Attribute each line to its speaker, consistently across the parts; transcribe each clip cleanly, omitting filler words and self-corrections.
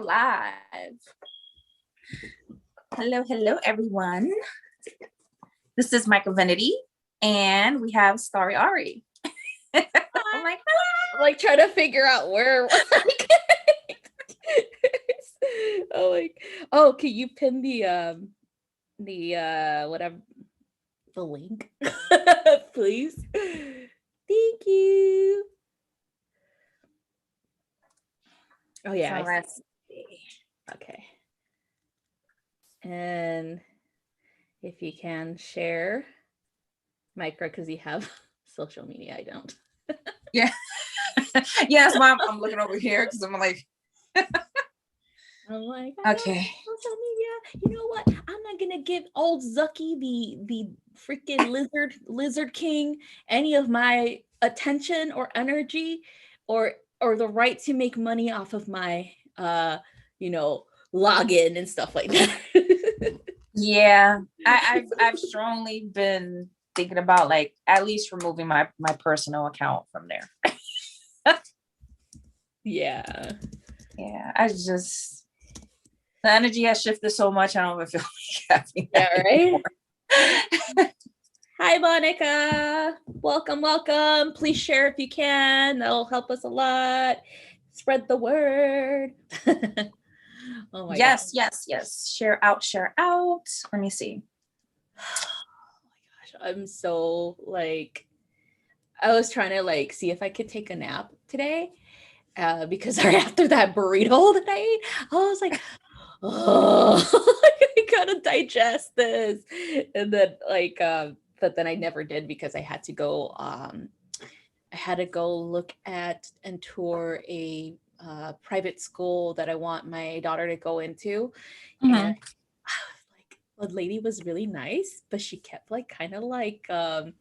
Speaker 1: live. Hello, everyone. This is Microvanity, and we have Starry Ari. I'm like, hello.
Speaker 2: I'm like trying to figure out where. Oh, can you pin the whatever the link, please? Thank you. Oh yeah.
Speaker 1: So let's see.
Speaker 2: Okay. And if you can share Micro, because you have social media, I don't.
Speaker 1: Yeah. Yes, Mom. I'm looking over here because I'm like.
Speaker 2: I'm like,
Speaker 1: okay.
Speaker 2: Social media. You know what? I'm not gonna give old Zucky, the freaking lizard king, any of my attention or energy, or the right to make money off of my login and stuff like that.
Speaker 1: Yeah, I've strongly been thinking about like at least removing my personal account from there.
Speaker 2: Yeah.
Speaker 1: I just the energy has shifted so much. I don't even feel like having that
Speaker 2: right. Hi, Monica. Welcome. Please share if you can. That'll help us a lot. Spread the word.
Speaker 1: Oh my God. Yes. Share out. Let me see.
Speaker 2: Oh my gosh. I'm so like, I was trying to like see if I could take a nap today. Because after that burrito that I ate, I was like, oh, I gotta digest this. And then but then I never did because I had to go look at and tour a private school that I want my daughter to go into. Mm-hmm. And like the lady was really nice, but she kept like kind of like how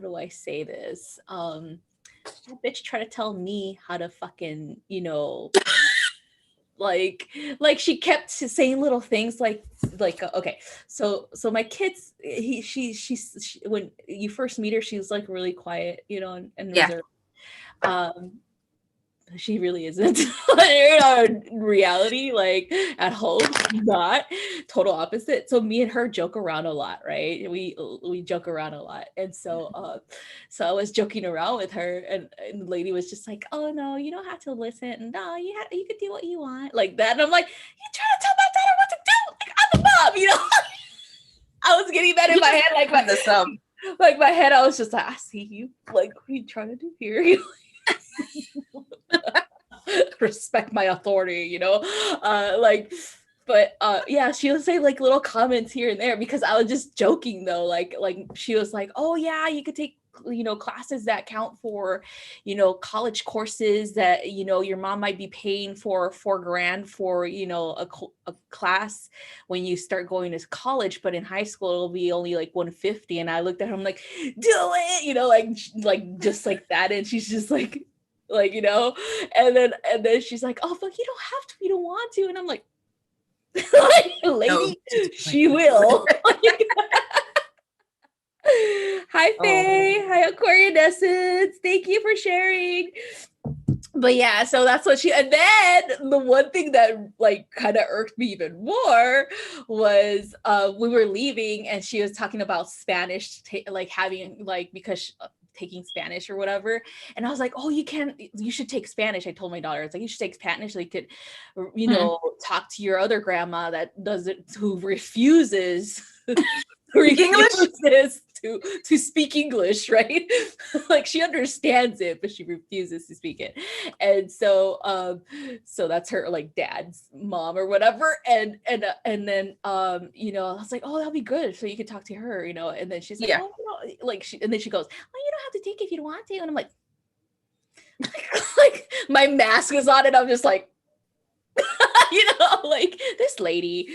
Speaker 2: do I say this? That bitch tried to tell me how to fucking, like she kept saying little things like okay, so my kids, she's when you first meet her, she's like really quiet, and reserved. She really isn't. In reality, like at home, not total opposite. So me and her joke around a lot, right? We joke around a lot, and so I was joking around with her, and the lady was just like, "Oh no, you don't have to listen. No, you could do what you want," like that. And I'm like, "You trying to tell my daughter what to do? Like I'm the mom, I was getting that in my head, like my head. I was just like, "I see you. Like, what are you trying to do here?" Respect my authority, but yeah, she would say like little comments here and there because I was just joking though, like she was like, oh yeah, you could take classes that count for college courses that your mom might be paying for $4,000 for a class when you start going to college, but in high school it'll be only like $150. And I looked at her, I'm like, do it, like just like that. And she's just like and then she's like, oh, but you don't have to, you don't want to. And I'm like, lady, no, she will. Hi, Faye. Hi, Aquarian Essence. Thank you for sharing. But yeah, so that's what and then the one thing that like kind of irked me even more was we were leaving and she was talking about Spanish, like having like, because taking Spanish or whatever. And I was like, oh, you should take Spanish. I told my daughter, it's like, you should take Spanish so you could, talk to your other grandma who refuses to speak English, right? Like she understands it, but she refuses to speak it. And so that's her like dad's mom or whatever. And then I was like, oh, that'll be good. So you could talk to her, and then she's like, oh, and then she goes, oh, you don't have to take it if you don't want to. And I'm like, like my mask is on and I'm just like, like this lady.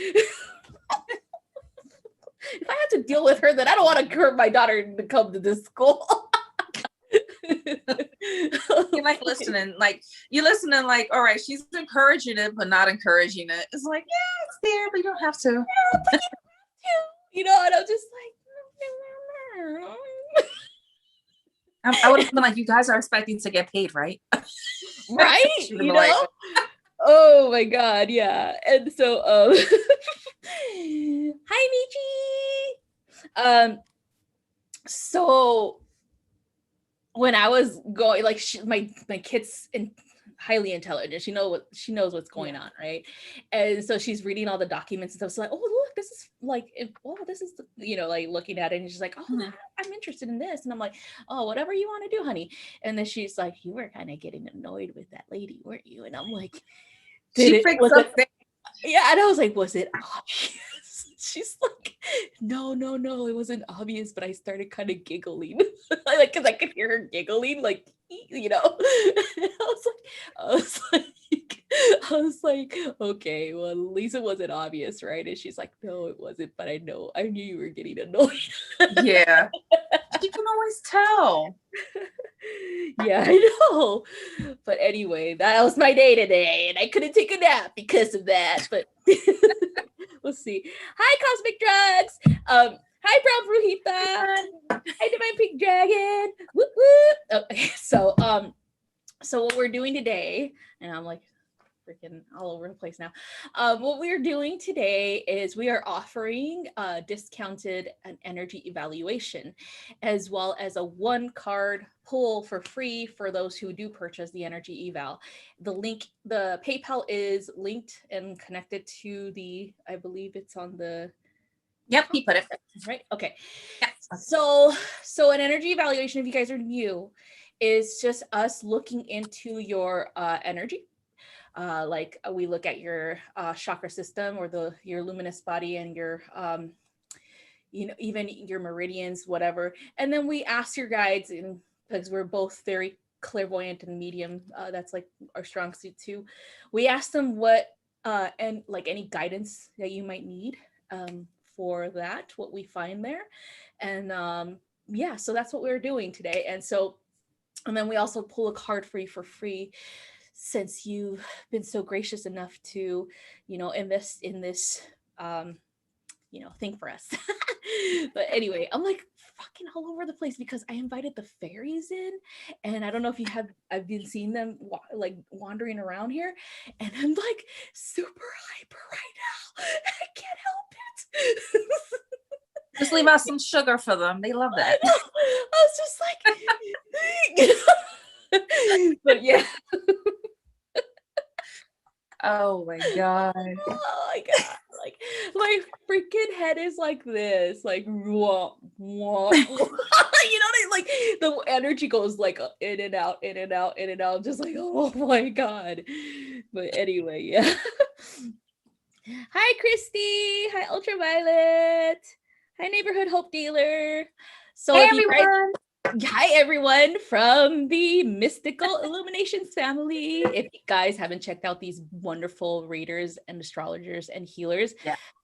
Speaker 2: If I had to deal with her, then I don't want to hurt my daughter to come to this school.
Speaker 1: You're like listening, all right, she's encouraging it, but not encouraging it. It's like, yeah, it's there, but you don't have to.
Speaker 2: Yeah, but you don't have to. And I'm just like,
Speaker 1: I would have been like, you guys are expecting to get paid, right?
Speaker 2: Right? Oh my God, yeah. And so hi Michi. So when I was going, like my kid's highly intelligent. She knows what's going on, right? And so she's reading all the documents and stuff. So like, oh look, this is like, this is like looking at it, and she's like, oh, I'm interested in this, and I'm like, oh, whatever you want to do, honey. And then she's like, you were kind of getting annoyed with that lady, weren't you? And I'm like,
Speaker 1: She picks up things.
Speaker 2: Yeah, and I was like, was it obvious? She's like, no, it wasn't obvious, but I started kind of giggling, like, because I could hear her giggling, like, And I was like, okay, well, at least it wasn't obvious, right? And she's like, no, it wasn't, but I knew you were getting annoyed.
Speaker 1: Yeah, you can always tell.
Speaker 2: Yeah, I know. But anyway, that was my day today, and I couldn't take a nap because of that. But let's see. Hi, Cosmic Drugs. Hi, Brown Brujita. Hi, Divine Pink Dragon. Whoop whoop. Okay, so what we're doing today, and I'm like freaking all over the place now. What we're doing today is we are offering a discounted an energy evaluation, as well as a 1-card pull for free for those who do purchase the energy eval. The PayPal is linked and connected to I believe it's on the.
Speaker 1: Yep, he put it
Speaker 2: right. Okay.
Speaker 1: Yeah.
Speaker 2: So an energy evaluation, if you guys are new, is just us looking into your energy. We look at your chakra system, or your luminous body, and your even your meridians, whatever. And then we ask your guides, and because we're both very clairvoyant and medium, that's like our strong suit too. We ask them what and like any guidance that you might need for that, what we find there. And so that's what we're doing today. And then we also pull a card for you for free, since you've been so gracious enough to, invest in this, thing for us. But anyway, I'm like fucking all over the place because I invited the fairies in, and I don't know if I've been seeing them wandering around here, and I'm like super hyper right now. I can't help it.
Speaker 1: Just leave out some sugar for them. They love that.
Speaker 2: I was just like, but yeah.
Speaker 1: Oh my God.
Speaker 2: Oh my God. Like my freaking head is like this, like wah, wah. Like the energy goes like in and out, in and out, in and out. Just like, oh my God. But anyway, yeah. Hi, Christy. Hi, Ultraviolet. Hi, Neighborhood Hope Dealer. So
Speaker 1: hey, everyone.
Speaker 2: Hi, everyone from the Mystical Illuminations family. If you guys haven't checked out these wonderful readers and astrologers and healers,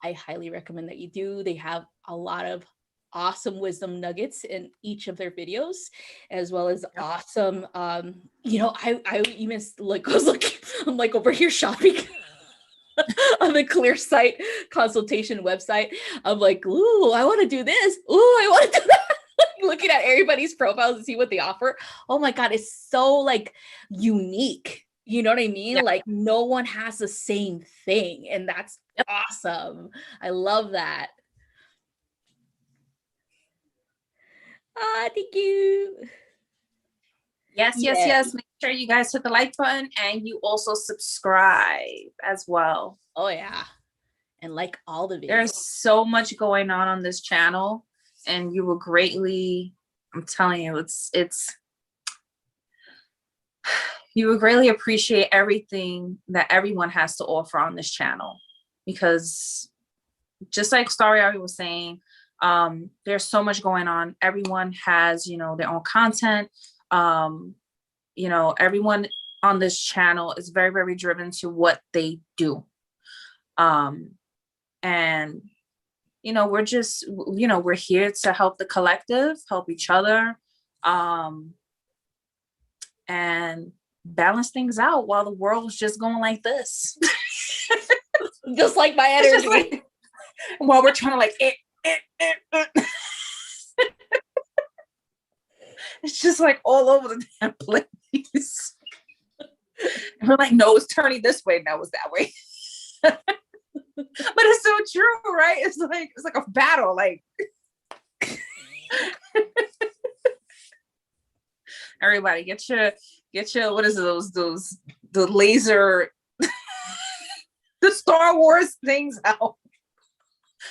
Speaker 2: I highly recommend that you do. They have a lot of awesome wisdom nuggets in each of their videos, as well as awesome, I even was looking, I'm like over here shopping on the Clear Sight consultation website. I'm like, ooh, I want to do this. Ooh, I want to do that. Looking at everybody's profiles to see what they offer. Oh my God, it's so like unique. You know what I mean?
Speaker 1: Yeah.
Speaker 2: Like no one has the same thing, and that's awesome. I love that. Thank you.
Speaker 1: Yes. Make sure you guys hit the like button, and you also subscribe as well.
Speaker 2: Oh yeah. And like all the videos.
Speaker 1: There's so much going on this channel, and you will greatly, I'm telling you, you will greatly appreciate everything that everyone has to offer on this channel, because just like Starry Ari was saying, there's so much going on. Everyone has, their own content. Everyone on this channel is very, very driven to what they do. And we're just, we're here to help the collective, help each other, and balance things out while the world is just going like this.
Speaker 2: Just like my energy.
Speaker 1: While we're trying to it's just like all over the damn place. And we're like, no, it's turning this way. No, it's that way. But it's so true, right? It's like a battle. Like everybody get your what is it, those the laser the Star Wars things out.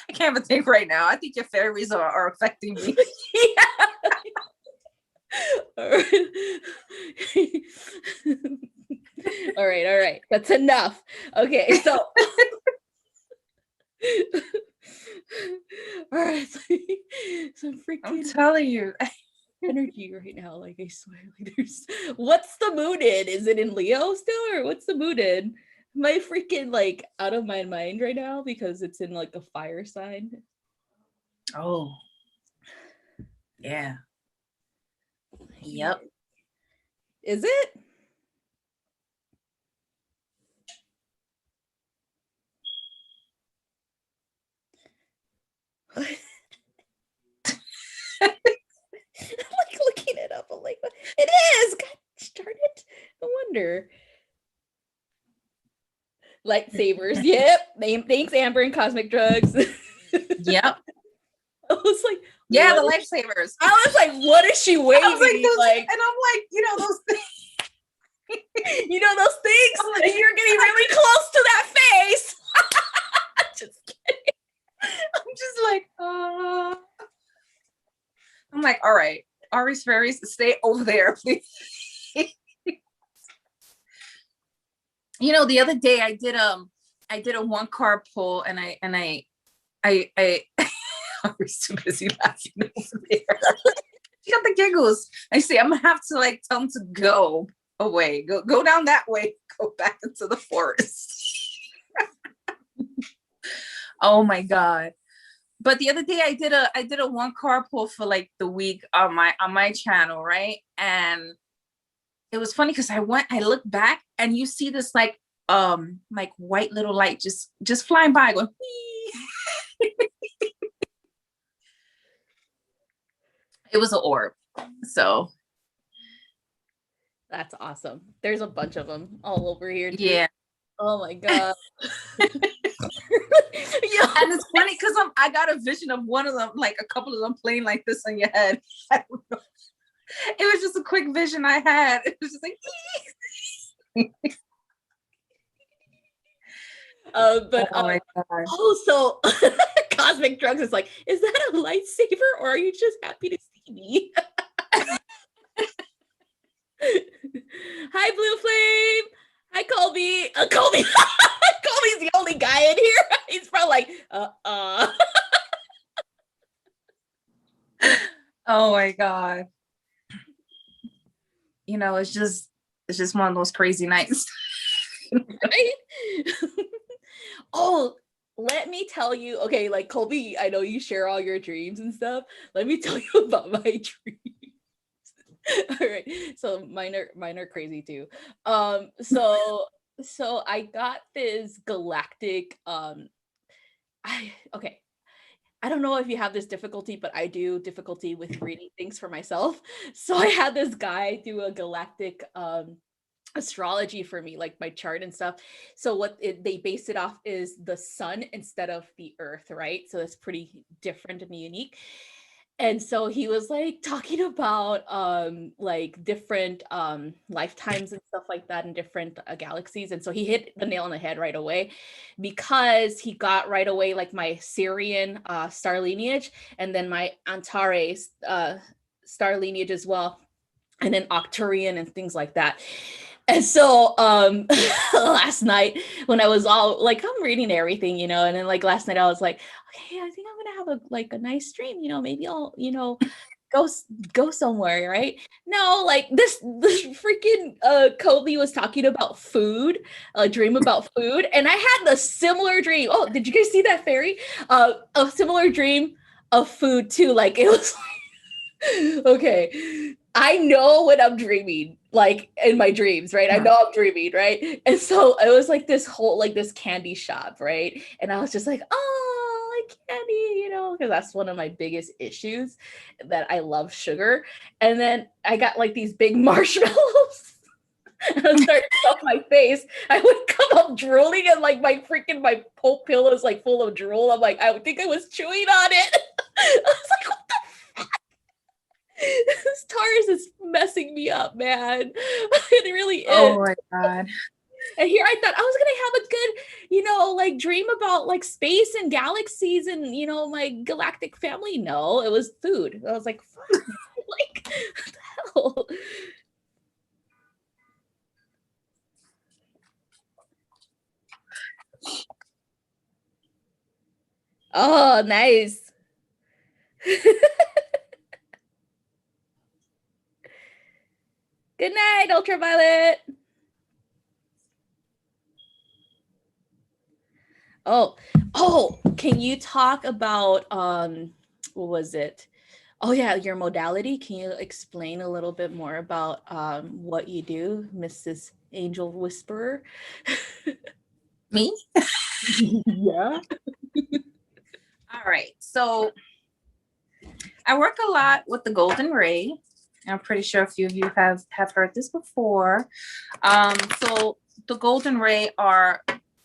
Speaker 1: I can't even think right now. I think your fairies are affecting me.
Speaker 2: Yeah. All right. That's enough. Okay, so all right. So freaking
Speaker 1: I'm telling you.
Speaker 2: energy right now. Like I swear, like there's what's the mood in? Is it in Leo still, or what's the mood in? Am I freaking like out of my mind right now because it's in like a fire sign?
Speaker 1: Oh, yeah. Yep.
Speaker 2: Is it? I'm like looking it up. I'm like, it is. God darn it. No wonder. Lightsabers. Yep. Thanks, Amber and Cosmic Drugs.
Speaker 1: Yep.
Speaker 2: I was like,
Speaker 1: Yeah,
Speaker 2: what
Speaker 1: the
Speaker 2: is,
Speaker 1: lifesavers.
Speaker 2: I was like, what is she waving?
Speaker 1: I was like,
Speaker 2: Like,
Speaker 1: and I'm like, you know, those things.
Speaker 2: you know those things?
Speaker 1: I'm like,
Speaker 2: You're getting really close to that face. Just kidding.
Speaker 1: I'm just like, I'm like, all right, Ari's fairies, stay over there, please. You know, the other day I did a one card pull, and I Ari's too busy laughing over there. She got the giggles. I say, I'm gonna have to like tell him to go away, go down that way, go back into the forest. Oh my God. But the other day I did a one card pull for like the week on my channel, right? And it was funny because I looked back and you see this like white little light just flying by going whee. It was an orb. So
Speaker 2: That's awesome. There's a bunch of them all over here too.
Speaker 1: yeah.
Speaker 2: Oh my God.
Speaker 1: Yeah, and it's funny because I got a vision of one of them, like a couple of them playing like this on your head. I don't know. It was just a quick vision I had. It was just like
Speaker 2: so Cosmic Drugs is like, is that a lightsaber or are you just happy to see me? Hi, Blue Flame. Hi, Colby. Colby. Colby's the only guy in here. He's probably like,
Speaker 1: Oh my God. You know, it's just one of those crazy nights.
Speaker 2: Right? Oh, let me tell you. Okay, like Colby, I know you share all your dreams and stuff. Let me tell you about my dreams. All right, so mine are crazy too. So I got this galactic okay, I don't know if you have this difficulty, but I do difficulty with reading things for myself. So I had this guy do a galactic astrology for me, like my chart and stuff. So they base it off is the sun instead of the earth, right? So it's pretty different and unique. And so he was like talking about like different lifetimes and stuff like that in different galaxies. And so he hit the nail on the head right away because he got right away like my Syrian star lineage and then my Antares star lineage as well, and then Octurian and things like that. And so last night when I was all like, I'm reading everything, you know, and then like last night I was like, okay, I think I'm gonna have a nice dream, you know, maybe I'll, you know, go somewhere, right? No, like this freaking Kobe was talking about food, a dream about food, and I had the similar dream. Oh, did you guys see that fairy? A similar dream of food too. Like it was like, okay, I know when I'm dreaming, like in my dreams, right? I know I'm dreaming, right? And so it was like this whole, like this candy shop, right? And I was just like, oh, like candy, you know, because that's one of my biggest issues that I love sugar. And then I got like these big marshmallows. and I started to stuff my face, I would come up drooling and like my whole pillow is like full of drool. I'm like, I would think I was chewing on it. I was like, what the fuck? This TARS is messing me up, man. It really is.
Speaker 1: Oh my God.
Speaker 2: And here I thought I was gonna have a good, like dream about like space and galaxies and my galactic family. No, it was food. I was like, fuck, like, what the hell? Oh, nice. Good night, Ultraviolet. Oh, can you talk about what was it? Oh yeah, your modality. Can you explain a little bit more about what you do, Mrs. Angel Whisperer?
Speaker 1: Me?
Speaker 2: Yeah.
Speaker 1: All right. So I work a lot with the golden ray. I'm pretty sure a few of you have heard this before. So the golden ray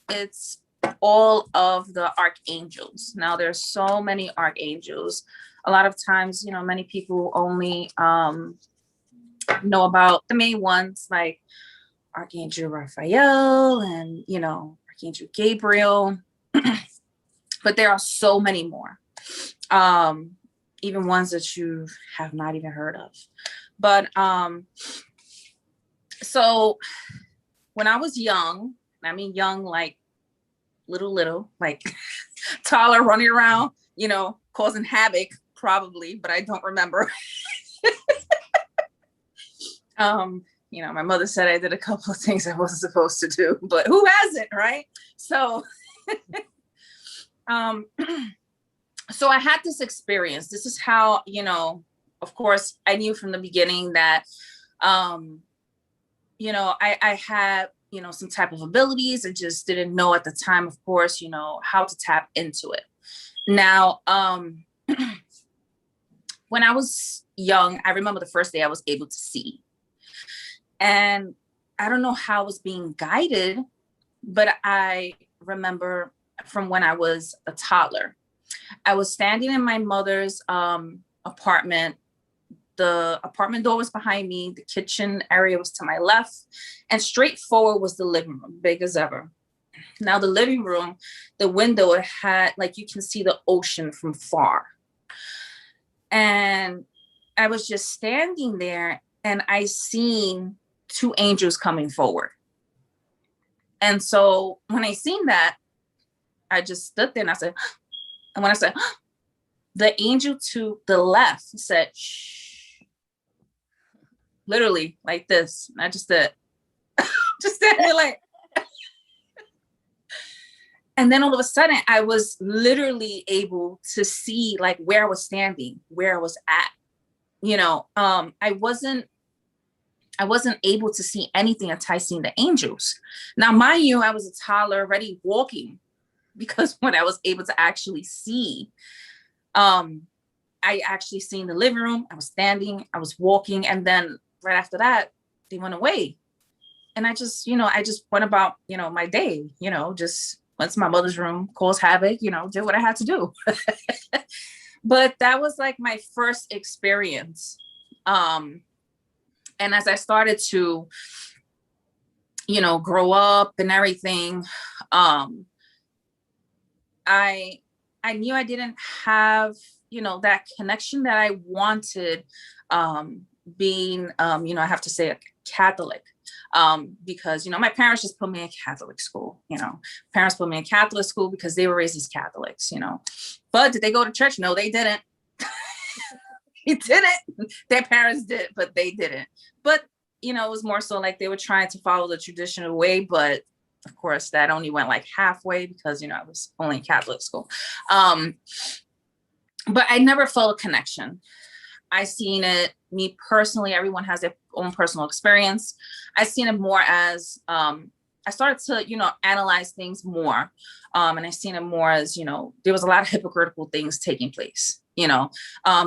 Speaker 1: it's all of the archangels. Now there's so many archangels. A lot of times, many people only know about the main ones like Archangel Raphael and, Archangel Gabriel. But there are so many more. Even ones that you have not even heard of. But so when I was young, I mean young like little, like taller, running around, causing havoc probably, but I don't remember. My mother said I did a couple of things I wasn't supposed to do, but who hasn't, right? So so I had this experience. This is how, of course, I knew from the beginning that, I had, some type of abilities. I just didn't know at the time, of course, how to tap into it. Now, when I was young, I remember the first day I was able to see. And I don't know how I was being guided, but I remember from when I was a toddler. I was standing in my mother's apartment. The apartment door was behind me. The kitchen area was to my left. And straight forward was the living room, big as ever. Now the living room, the window, it had, like, you can see the ocean from far. And I was just standing there and I seen two angels coming forward. And so when I seen that, I just stood there and I said, and when I said, the angel to the left said, shh, literally like this. And I just did, just standing there like, and then all of a sudden I was literally able to see like where I was standing, where I was at. I wasn't able to see anything until I seen the angels. Now, mind you, I was a toddler already walking, because when I was able to actually see, I actually seen the living room. I was standing, I was walking, and then right after that, they went away. And I just went about, my day, just went to my mother's room, caused havoc, did what I had to do. But that was like my first experience. And as I started to, grow up and everything, I knew I didn't have, that connection that I wanted, being, I have to say a Catholic, because, my parents just put me in Catholic school, parents put me in Catholic school because they were raised as Catholics, but did they go to church? No, they didn't. They didn't. Their parents did, but they didn't. But, it was more so like they were trying to follow the traditional way, but of course, that only went like halfway because, I was only in Catholic school. But I never felt a connection. I seen it, me personally, everyone has their own personal experience. I seen it more as, I started to, analyze things more. And I seen it more as, there was a lot of hypocritical things taking place. you know,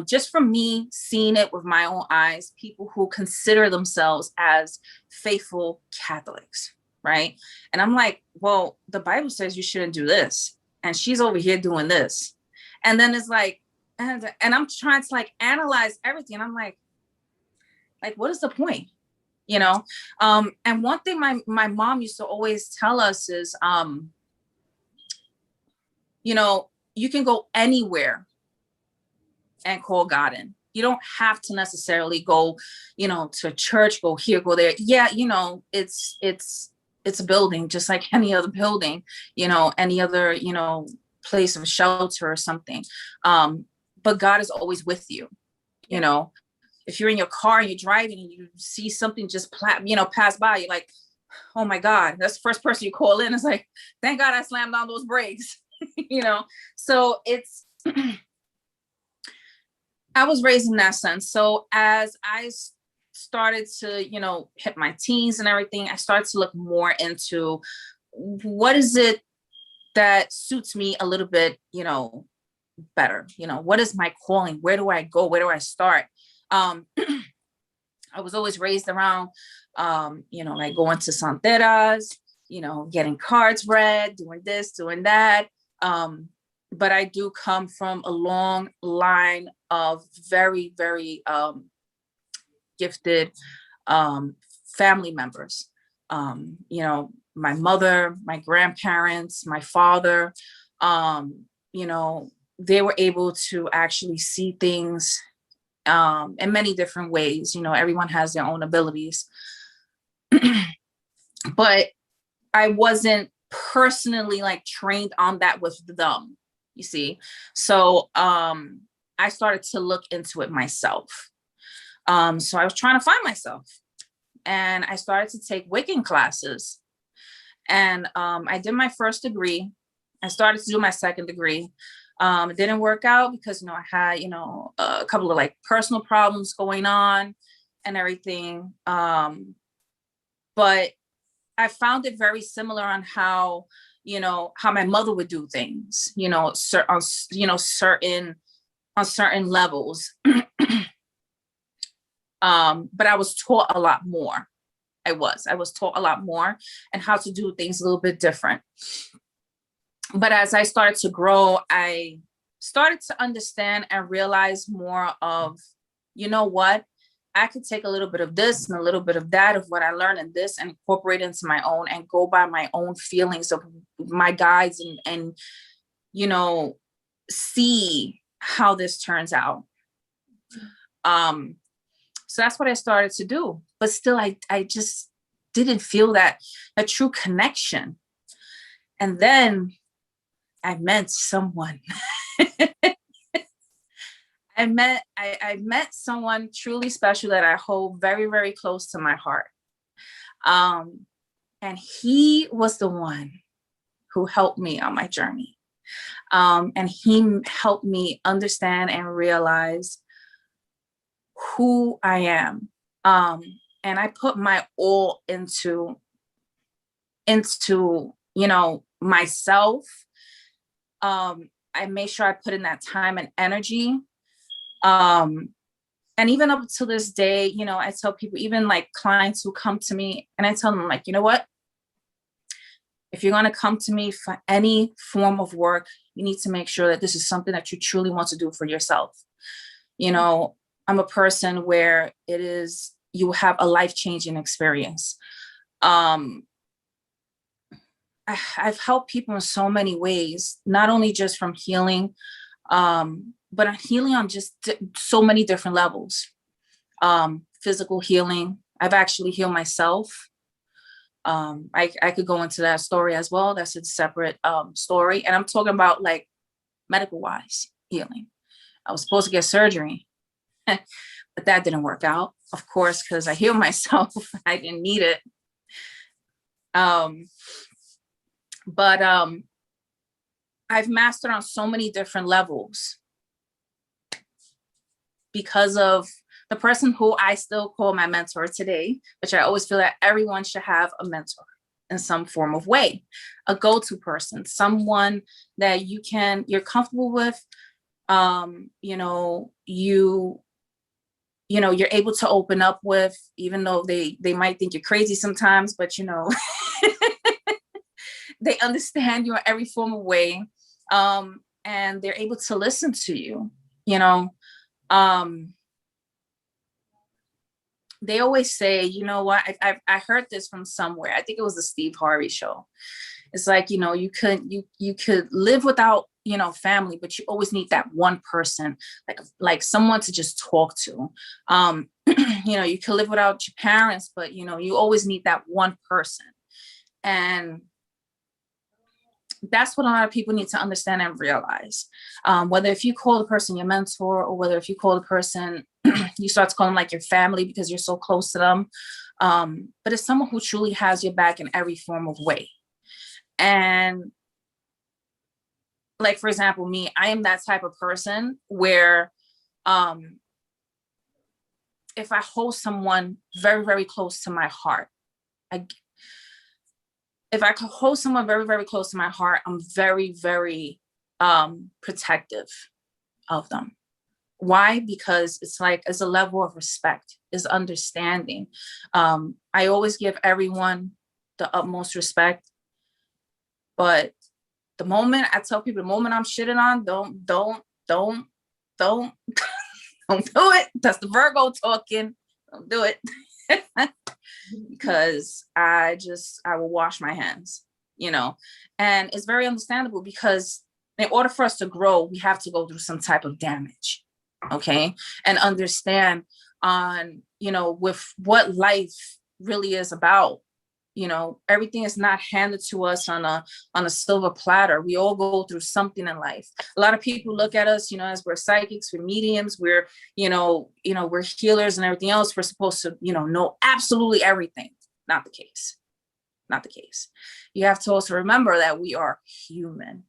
Speaker 1: just from me seeing it with my own eyes, people who consider themselves as faithful Catholics, right? And I'm like, well, the Bible says you shouldn't do this, and she's over here doing this. And then it's like, and I'm trying to like analyze everything. I'm like, what is the point? You know? And one thing my mom used to always tell us is, you know, you can go anywhere and call God in. You don't have to necessarily go, you know, to church, go here, go there. Yeah, you know, it's a building just like any other building, you know, any other, you know, place of shelter or something. But God is always with you. You know, if you're in your car and you're driving and you see something just pass by, you're like, oh my God, that's the first person you call in. It's like, thank God I slammed on those brakes. You know, so it's I was raised in that sense. So as I started to, you know, hit my teens and everything, I started to look more into what is it that suits me a little bit, you know, better. You know, what is my calling? Where do I go? Where do I start? I was always raised around, you know, like going to santeras, you know, getting cards read, doing this, doing that. But I do come from a long line of very, very gifted family members. You know, my mother, my grandparents, my father, you know, they were able to actually see things in many different ways. You know, everyone has their own abilities. But I wasn't personally like trained on that with them, you see. So I started to look into it myself. So I was trying to find myself, and I started to take Wiccan classes. And I did my first degree. I started to do my second degree. It didn't work out because, you know, I had, you know, a couple of like personal problems going on and everything. But I found it very similar on how, you know, how my mother would do things, you know, on certain levels. But I was taught a lot more. I was taught a lot more and how to do things a little bit different. But as I started to grow, I started to understand and realize more of, you know what, I could take a little bit of this and a little bit of that of what I learned in this and incorporate into my own and go by my own feelings of my guides and you know, see how this turns out. So that's what I started to do. But still, I just didn't feel that a true connection. And then I met someone. I met someone truly special that I hold very, very close to my heart. And he was the one who helped me on my journey. And he helped me understand and realize who I am. And I put my all into, you know, myself. I made sure I put in that time and energy. And even up to this day, you know, I tell people, even like clients who come to me, and I tell them like, you know what, if you're going to come to me for any form of work, you need to make sure that this is something that you truly want to do for yourself. You know, I'm a person where it is, you have a life-changing experience. I've helped people in so many ways, not only just from healing, but I'm healing on just so many different levels. Physical healing. I've actually healed myself. I could go into that story as well. That's a separate story. And I'm talking about like medical wise healing. I was supposed to get surgery, but that didn't work out, of course, because I healed myself. I didn't need it. But I've mastered on so many different levels because of the person who I still call my mentor today, which I always feel that everyone should have a mentor in some form of way, a go-to person, someone that you're comfortable with, you know, you're able to open up with, even though they might think you're crazy sometimes, but you know, they understand you in every form of way. And they're able to listen to you, you know. They always say, you know what, I heard this from somewhere. I think it was the Steve Harvey show. It's like, you know, you could live without, you know, family, but you always need that one person, like someone to just talk to. You know, you can live without your parents, but you know, you always need that one person. And that's what a lot of people need to understand and realize. Whether if you call the person your mentor, or whether if you call the person, you start to call them like your family because you're so close to them. But it's someone who truly has your back in every form of way. And like, for example, me, I am that type of person where if I hold someone very, very close to my heart, if I could hold someone very, very close to my heart, I'm very, very protective of them. Why? Because it's like, it's a level of respect, is understanding. I always give everyone the utmost respect, but the moment I tell people, the moment I'm shitting on, don't don't do it. That's the Virgo talking. Don't do it. Because I will wash my hands, you know. And it's very understandable, because in order for us to grow, we have to go through some type of damage. Okay. And understand on, you know, with what life really is about. You know, everything is not handed to us on a silver platter. We all go through something in life. A lot of people look at us, you know, as we're psychics, we're mediums, we're, you know, we're healers and everything else. We're supposed to, you know absolutely everything. Not the case. Not the case. You have to also remember that we are human.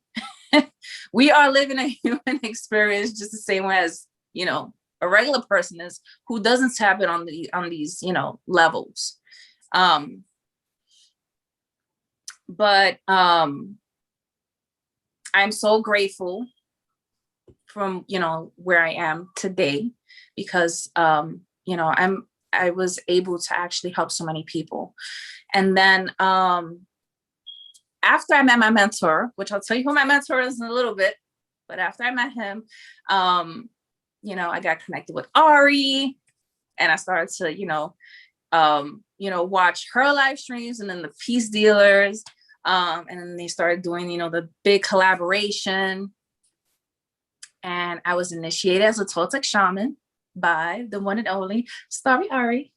Speaker 1: We are living a human experience just the same way as, you know, a regular person is, who doesn't tap it on these, you know, levels. But I'm so grateful from, you know, where I am today, because, you know, I was able to actually help so many people. And then after I met my mentor, which I'll tell you who my mentor is in a little bit, but after I met him, you know, I got connected with Ari, and I started to, you know, watch her live streams, and then the Peace Dealers. And then they started doing, you know, the big collaboration. And I was initiated as a Toltec shaman by the one and only Starry Ari.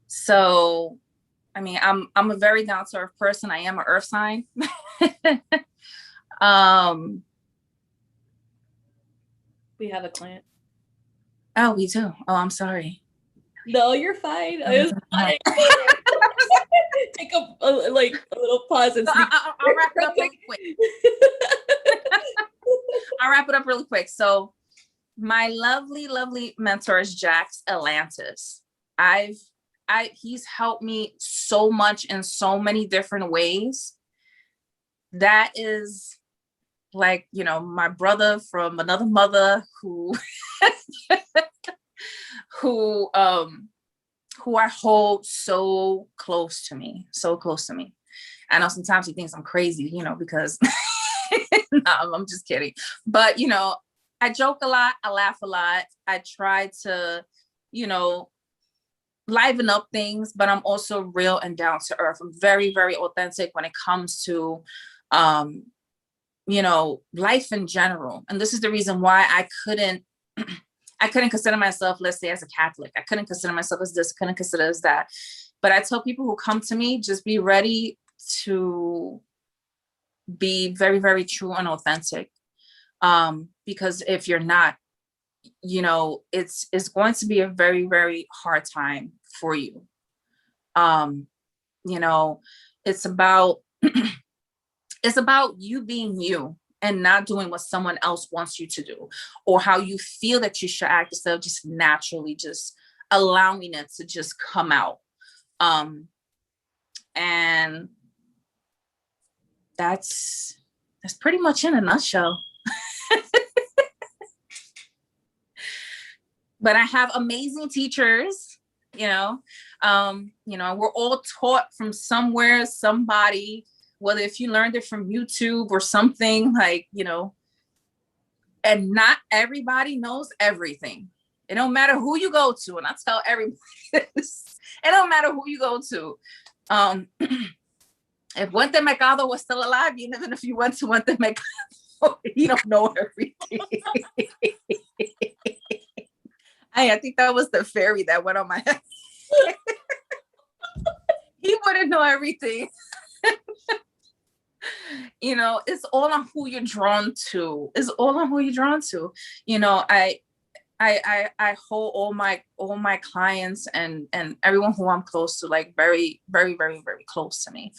Speaker 1: So, I mean, I'm a very down to earth person. I am an earth sign.
Speaker 2: We have a client.
Speaker 1: Oh, we do. Oh, I'm sorry.
Speaker 2: No, you're fine. I was fine. Take a little pause and
Speaker 1: I'll wrap it up really quick. I'll wrap it up really quick. So my lovely, lovely mentor is Jax Atlantis. He's helped me so much in so many different ways. That is like, you know, my brother from another mother who who I hold so close to me. I know sometimes he thinks I'm crazy, you know, because no, I'm just kidding. But, you know, I joke a lot. I laugh a lot. I try to, you know, liven up things, but I'm also real and down to earth. I'm very, very authentic when it comes to, you know, life in general. And this is the reason why I couldn't consider myself, let's say, as a Catholic. I couldn't consider myself as this, couldn't consider as that. But I tell people who come to me, just be ready to be very, very true and authentic. Because if you're not, you know, it's going to be a very, very hard time for you. You know, it's about you being you and not doing what someone else wants you to do, or how you feel that you should act, instead of just naturally just allowing it to just come out. And that's pretty much in a nutshell. But I have amazing teachers, we're all taught from somewhere, somebody, whether if you learned it from YouTube or something like, and not everybody knows everything. It don't matter who you go to. And I tell everybody this, it don't matter who you go to. If Wente Mercado was still alive, even if you went to Wente Mercado, you don't know everything. I think that was the fairy that went on my head. He wouldn't know everything. It's all on who you're drawn to. It's all on who you're drawn to. I hold all my clients and everyone who I'm close to, like very, very, very, very close to me.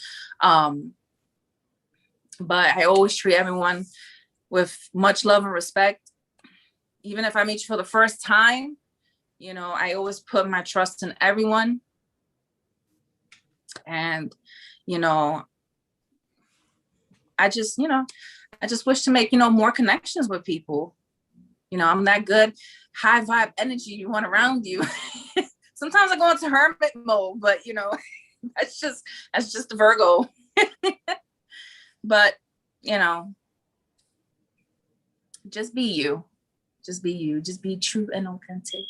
Speaker 1: But I always treat everyone with much love and respect. Even if I meet you for the first time, I always put my trust in everyone. And, I just wish to make, more connections with people. I'm that good high vibe energy you want around you. Sometimes I go into hermit mode, but that's just the Virgo. But, just be you. Just be you. Just be true and authentic.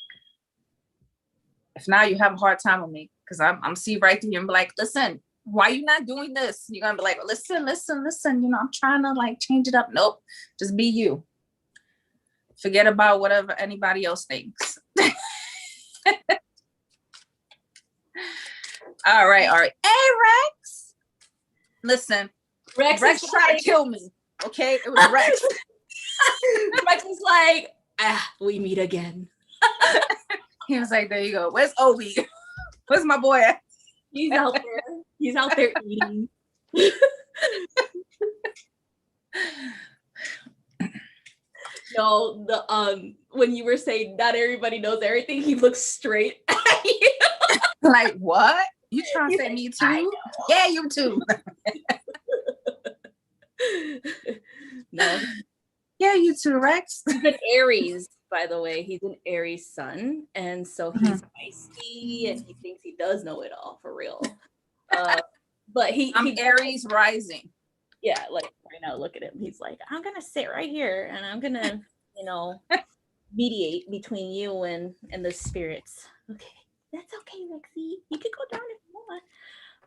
Speaker 1: If not, you have a hard time with me because I'm see right through you and be like, listen, why you not doing this? You're gonna be like, listen. I'm trying to like change it up. Nope, just be you. Forget about whatever anybody else thinks. All right. Hey, Rex. Listen, Rex tried to kill me. Okay, it was Rex.
Speaker 2: Rex was like, we meet again.
Speaker 1: He was like, there you go. Where's Obi? Where's my boy at?
Speaker 2: He's out there. He's out there eating. No, when you were saying not everybody knows everything, he looks straight at you.
Speaker 1: Like, what? You trying to say me too? Yeah, you too.
Speaker 2: No.
Speaker 1: Yeah, you too, Rex.
Speaker 2: He's an Aries, by the way. He's an Aries sun. And so he's feisty and he thinks he does know it all for real. But I'm
Speaker 1: Aries rising.
Speaker 2: Yeah, like right now, look at him. He's like, I'm gonna sit right here and I'm gonna, mediate between you and the spirits. Okay, that's okay, Lexi. You can go down if you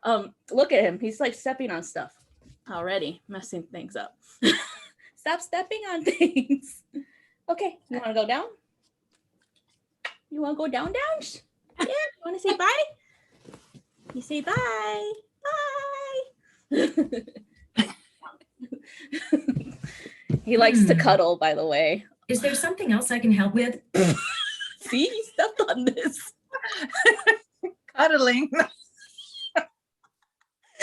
Speaker 2: want. Look at him. He's like stepping on stuff already, messing things up. Stop stepping on things. Okay, you want to go down? You want to go down? Yeah. You want to say bye? You say bye. Bye. He likes to cuddle, by the way.
Speaker 3: Is there something else I can help with?
Speaker 2: See, you stepped on this.
Speaker 1: Cuddling.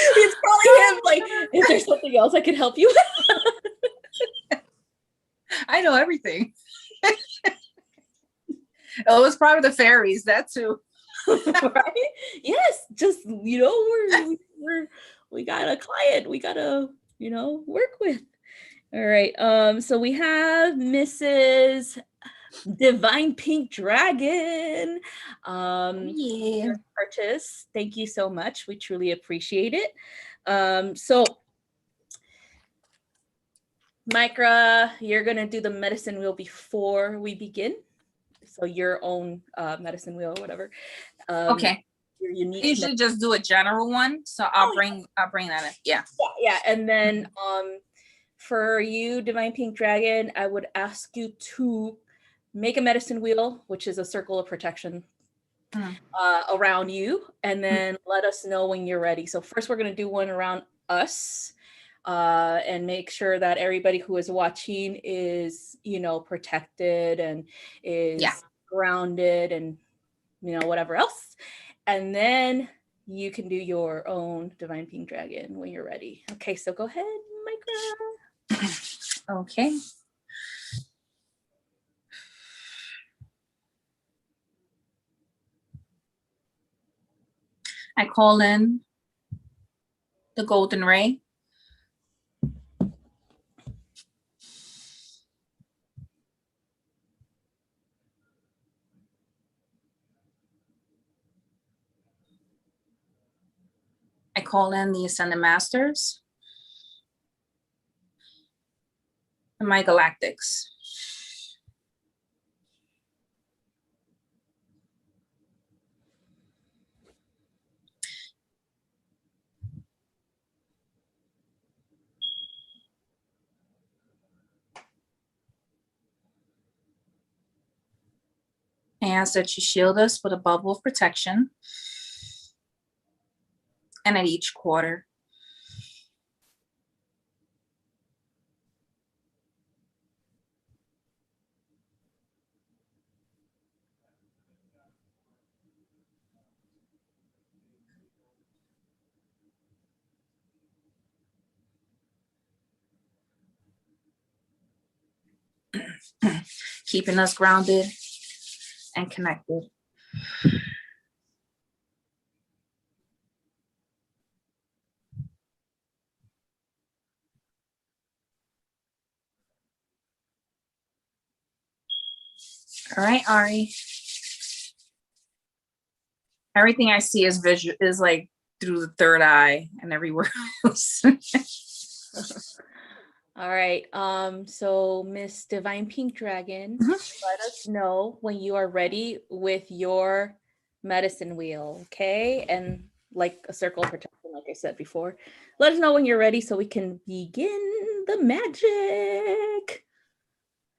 Speaker 2: It's probably him. Like, is there something else I can help you with?
Speaker 1: I know everything. Oh, it's probably the fairies. That too.
Speaker 2: Right? Yes. Just we got a client. We gotta work with. All right. So we have Mrs. Divine Pink Dragon.
Speaker 1: Yeah.
Speaker 2: Purchase. Thank you so much. We truly appreciate it. So Micra, you're gonna do the medicine wheel before we begin. So your own medicine wheel or whatever.
Speaker 1: Okay.
Speaker 2: Your unique.
Speaker 1: I usually just do a general one, so I'll bring that in. Yeah.
Speaker 2: Yeah, and then for you, Divine Pink Dragon, I would ask you to make a medicine wheel, which is a circle of protection around you, and then let us know when you're ready. So first, we're gonna do one around us. And make sure that everybody who is watching is, protected and is grounded and, whatever else. And then you can do your own Divine Pink Dragon when you're ready. Okay, so go ahead, Micra.
Speaker 1: Okay. I call in the golden ray. call in the Ascended Masters and my galactics. I ask that you shield us with a bubble of protection, and at each quarter. Keeping us grounded and connected. All right, Ari. Everything I see is visual, is like through the third eye and everywhere else.
Speaker 2: All right. So Miss Divine Pink Dragon, let us know when you are ready with your medicine wheel, okay? And like a circle of protection, like I said before. Let us know when you're ready so we can begin the magic.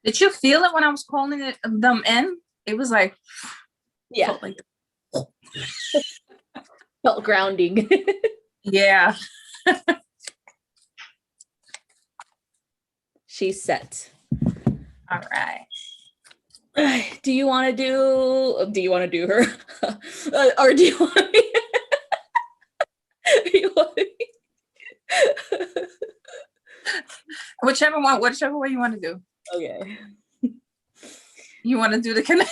Speaker 1: Did you feel it when I was calling them in? It was like,
Speaker 2: Yeah,
Speaker 1: felt like,
Speaker 2: felt grounding.
Speaker 1: yeah.
Speaker 2: She's set.
Speaker 1: All right.
Speaker 2: Do you want to do her? Or do you want to be?
Speaker 1: Whichever way you want to do.
Speaker 2: Okay.
Speaker 1: You want to do the connect?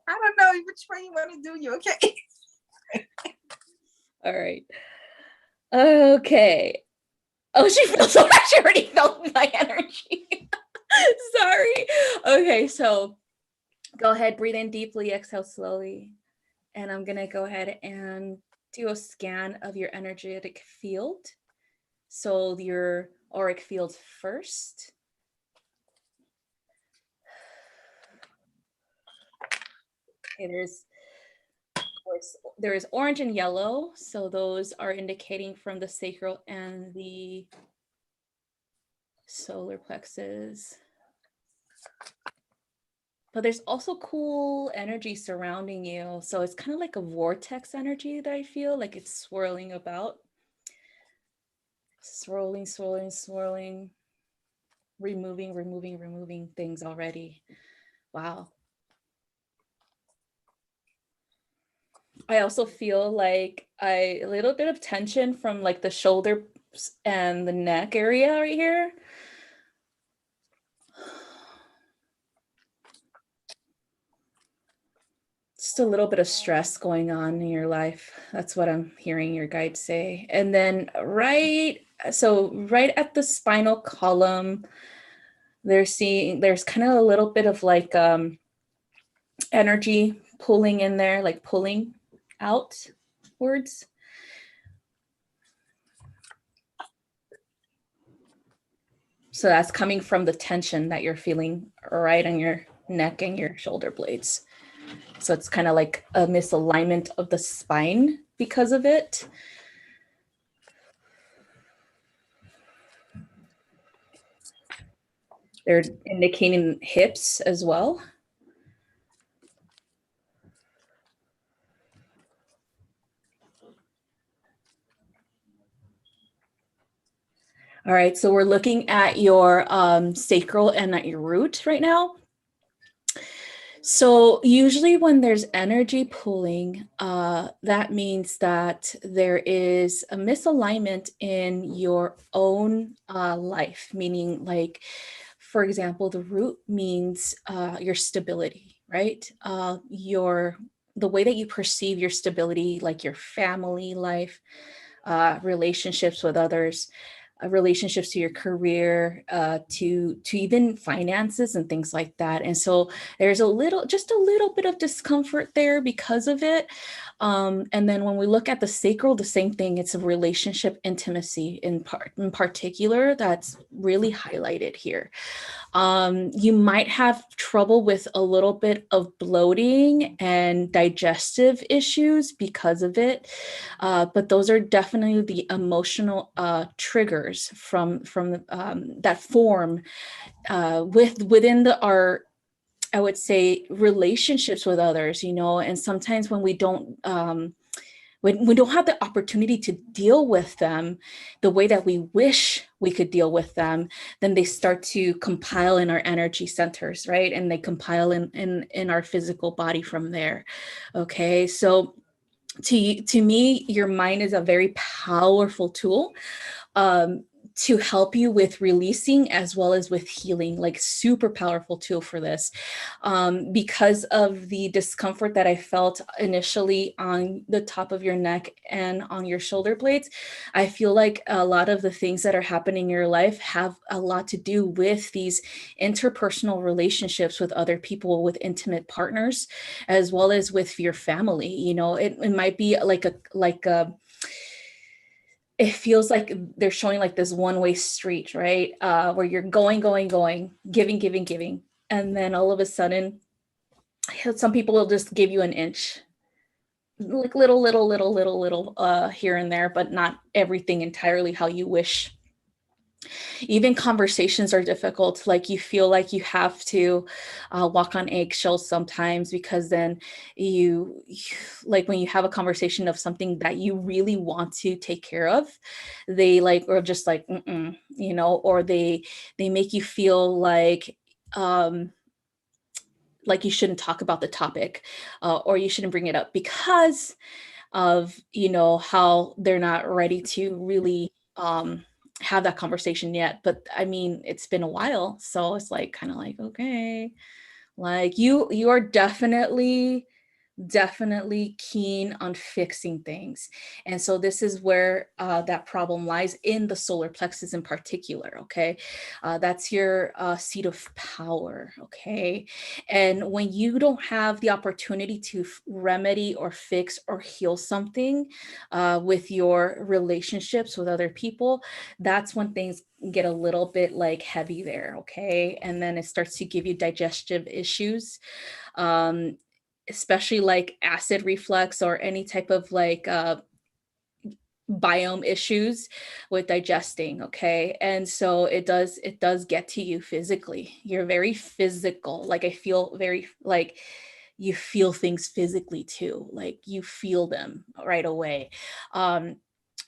Speaker 1: I don't know which way you want to do. You okay?
Speaker 2: All right. Okay. Oh, she already felt my energy. Sorry. Okay, so go ahead, breathe in deeply, exhale slowly. And I'm gonna go ahead and do a scan of your energetic field. So your auric field first. Okay, there is orange and yellow, so those are indicating from the sacral and the solar plexus. But there's also cool energy surrounding you, so it's kind of like a vortex energy that I feel like it's swirling about, swirling, removing things already. Wow. I also feel like a little bit of tension from like the shoulder and the neck area right here. Just a little bit of stress going on in your life. That's what I'm hearing your guide say. And then right at the spinal column, there's kind of a little bit of like energy pulling in there, like pulling outwards. So that's coming from the tension that you're feeling right on your neck and your shoulder blades. So it's kind of like a misalignment of the spine because of it. They're indicating hips as well. All right, so we're looking at your sacral and at your root right now. So usually when there's energy pulling, that means that there is a misalignment in your own life, meaning like, for example, the root means your stability, right? The way that you perceive your stability, like your family life, relationships with others. relationships to your career, to even finances and things like that. And so there's just a little bit of discomfort there because of it. And then when we look at the sacral, the same thing. It's a relationship intimacy in particular that's really highlighted here. You might have trouble with a little bit of bloating and digestive issues because of it. But those are definitely the emotional triggers from that form within our, I would say, relationships with others, and sometimes when we don't when we don't have the opportunity to deal with them the way that we wish we could deal with them, then they start to compile in our energy centers, right? And they compile in our physical body from there. Okay, so to me, your mind is a very powerful tool to help you with releasing as well as with healing, like super powerful tool for this. Because of the discomfort that I felt initially on the top of your neck and on your shoulder blades, I feel like a lot of the things that are happening in your life have a lot to do with these interpersonal relationships with other people, with intimate partners, as well as with your family. It might be like a it feels like they're showing like this one-way street, right? Where you're going, giving. And then all of a sudden, some people will just give you an inch, like little, here and there, but not everything entirely how you wish. Even conversations are difficult. Like you feel like you have to walk on eggshells sometimes, because then you like when you have a conversation of something that you really want to take care of, they or just like, or they make you feel like you shouldn't talk about the topic, or you shouldn't bring it up because of, how they're not ready to really have that conversation yet. But I mean, it's been a while, so it's like kind of like, okay, like you are definitely keen on fixing things. And so this is where that problem lies, in the solar plexus in particular. Okay, that's your seat of power. Okay, and when you don't have the opportunity to remedy or fix or heal something with your relationships with other people, that's when things get a little bit like heavy there. Okay, and then it starts to give you digestive issues, especially like acid reflux or any type of like biome issues with digesting. Okay, and so it does get to you physically. You're very physical. Like I feel very like you feel things physically too, like you feel them right away.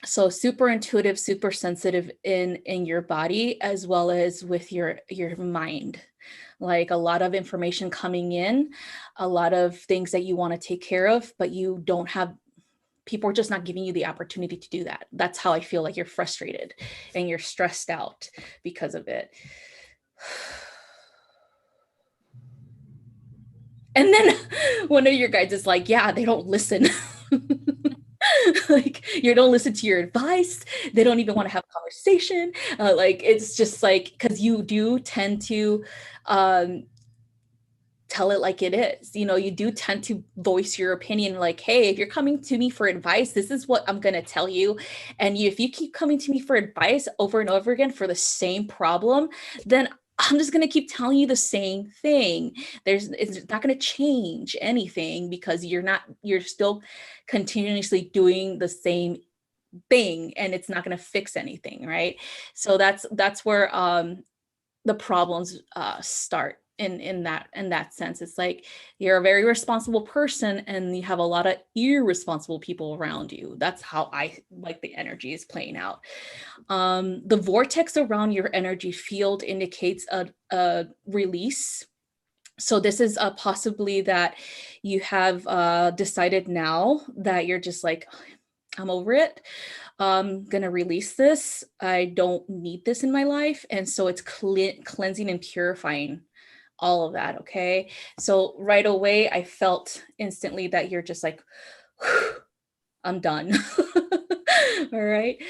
Speaker 2: So super intuitive, super sensitive in your body, as well as with your mind. Like a lot of information coming in, a lot of things that you want to take care of, but you don't have, people are just not giving you the opportunity to do that. That's how I feel. Like you're frustrated and you're stressed out because of it. And then one of your guys is like, yeah, they don't listen. Like you don't listen to your advice. They don't even want to have a conversation. Like it's just like, because you do tend to tell it like it is. You do tend to voice your opinion, like, hey, if you're coming to me for advice, this is what I'm going to tell you. And if you keep coming to me for advice over and over again for the same problem, then I'm just going to keep telling you the same thing. It's not going to change anything, because you're still continuously doing the same thing, and it's not going to fix anything, right? So that's where the problems start in that sense. It's like you're a very responsible person and you have a lot of irresponsible people around you. That's how I like the energy is playing out. The vortex around your energy field indicates a release. So this is possibly that you have decided now that you're just like, I'm over it. I'm gonna release this. I don't need this in my life. And so it's cleansing and purifying all of that. Okay. So right away, I felt instantly that you're just like, I'm done. All right.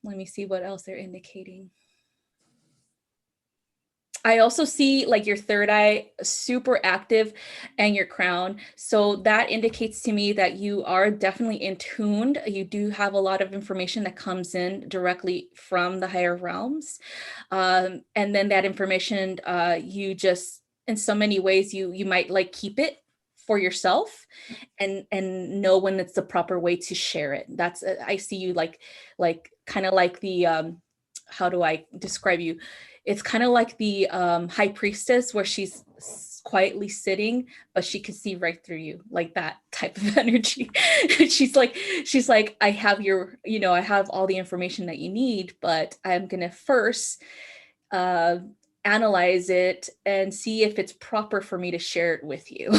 Speaker 2: Let me see what else they're indicating. I also see like your third eye super active and your crown. So that indicates to me that you are definitely in tuned. You do have a lot of information that comes in directly from the higher realms. And then that information, you just, in so many ways, you might like keep it for yourself and know when it's the proper way to share it. That's, I see you like kind of like the, how do I describe you? It's kind of like the high priestess where she's quietly sitting, but she can see right through you, like that type of energy. she's like, I have your, I have all the information that you need, but I'm gonna first analyze it and see if it's proper for me to share it with you.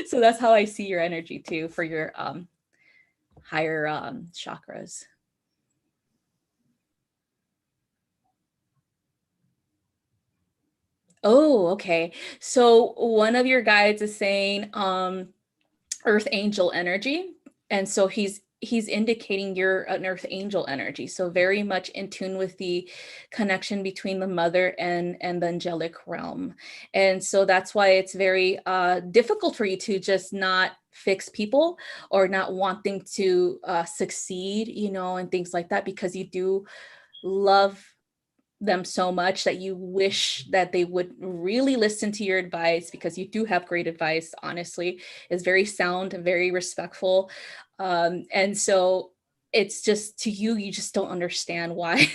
Speaker 2: So that's how I see your energy too for your higher chakras. Oh, okay. So one of your guides is saying earth angel energy. And so he's indicating you're an earth angel energy. So very much in tune with the connection between the mother and the angelic realm. And so that's why it's very difficult for you to just not fix people or not want them to succeed, and things like that, because you do love them so much that you wish that they would really listen to your advice, because you do have great advice. Honestly, is very sound and very respectful. And so it's just, to you, you just don't understand why,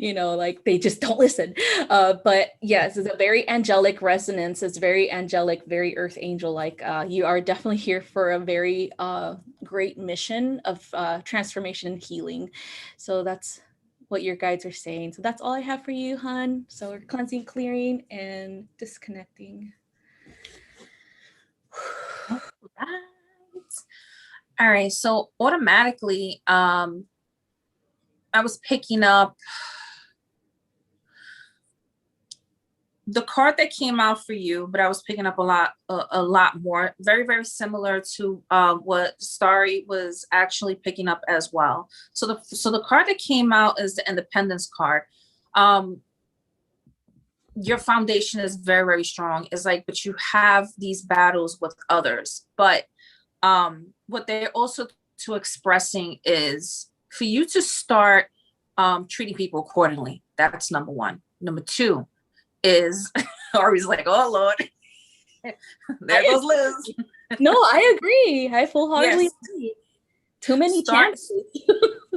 Speaker 2: like they just don't listen. But yes, it's a very angelic resonance. It's very angelic, very earth angel. Like you are definitely here for a very great mission of transformation and healing. So that's what your guides are saying. So that's all I have for you, hun. So we're cleansing, clearing, and disconnecting.
Speaker 1: All right. So automatically, I was picking up the card that came out for you, but I was picking up a lot more, very, very similar to what Starry was actually picking up as well. So the card that came out is the Independence card. Your foundation is very, very strong. It's like, but you have these battles with others. But what they're also to expressing is for you to start treating people accordingly. That's number one. Number two is Ari's like, oh Lord, there goes Liz.
Speaker 2: No, I agree. I full-heartedly agree. Too many chances.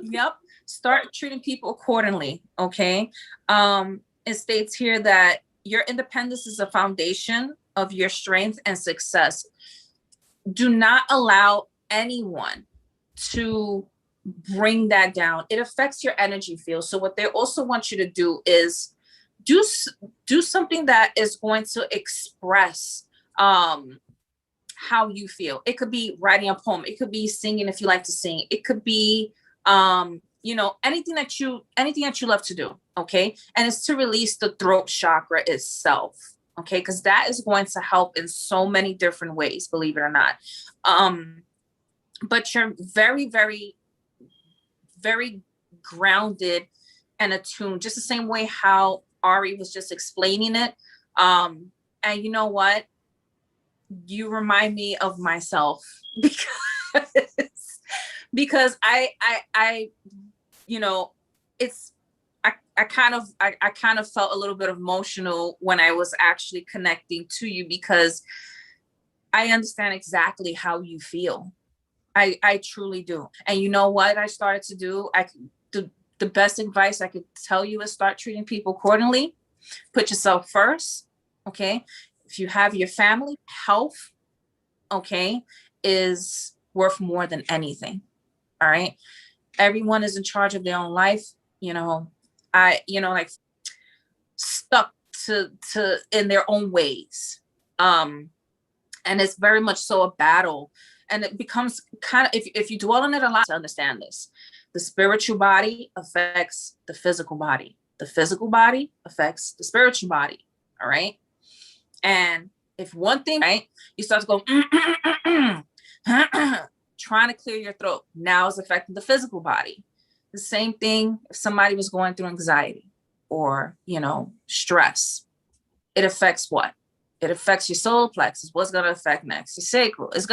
Speaker 1: Yep. Start treating people accordingly. Okay. It states here that your independence is a foundation of your strength and success. Do not allow anyone to bring that down. It affects your energy field. So what they also want you to do is do something that is going to express how you feel. It could be writing a poem. It could be singing if you like to sing. It could be anything that you love to do. Okay. And it's to release the throat chakra itself. Okay. Because that is going to help in so many different ways, believe it or not. But you're very, very, very grounded and attuned, just the same way how Ari was just explaining it. And you know what? You remind me of myself because I kind of felt a little bit emotional when I was actually connecting to you, because I understand exactly how you feel. I truly do. And you know what I started to do? The best advice I could tell you is start treating people accordingly. Put yourself first. Okay. If you have your family, health, okay, is worth more than anything. All right. Everyone is in charge of their own life. Like stuck to in their own ways. And it's very much so a battle. And it becomes kind of, if you dwell on it a lot, to understand this, the spiritual body affects the physical body. The physical body affects the spiritual body. All right. And if one thing, right, you start to go, trying to clear your throat, now is affecting the physical body. The same thing if somebody was going through anxiety or, you know, stress. It affects what? It affects your solar plexus. What's going to affect next? Your sacral. It's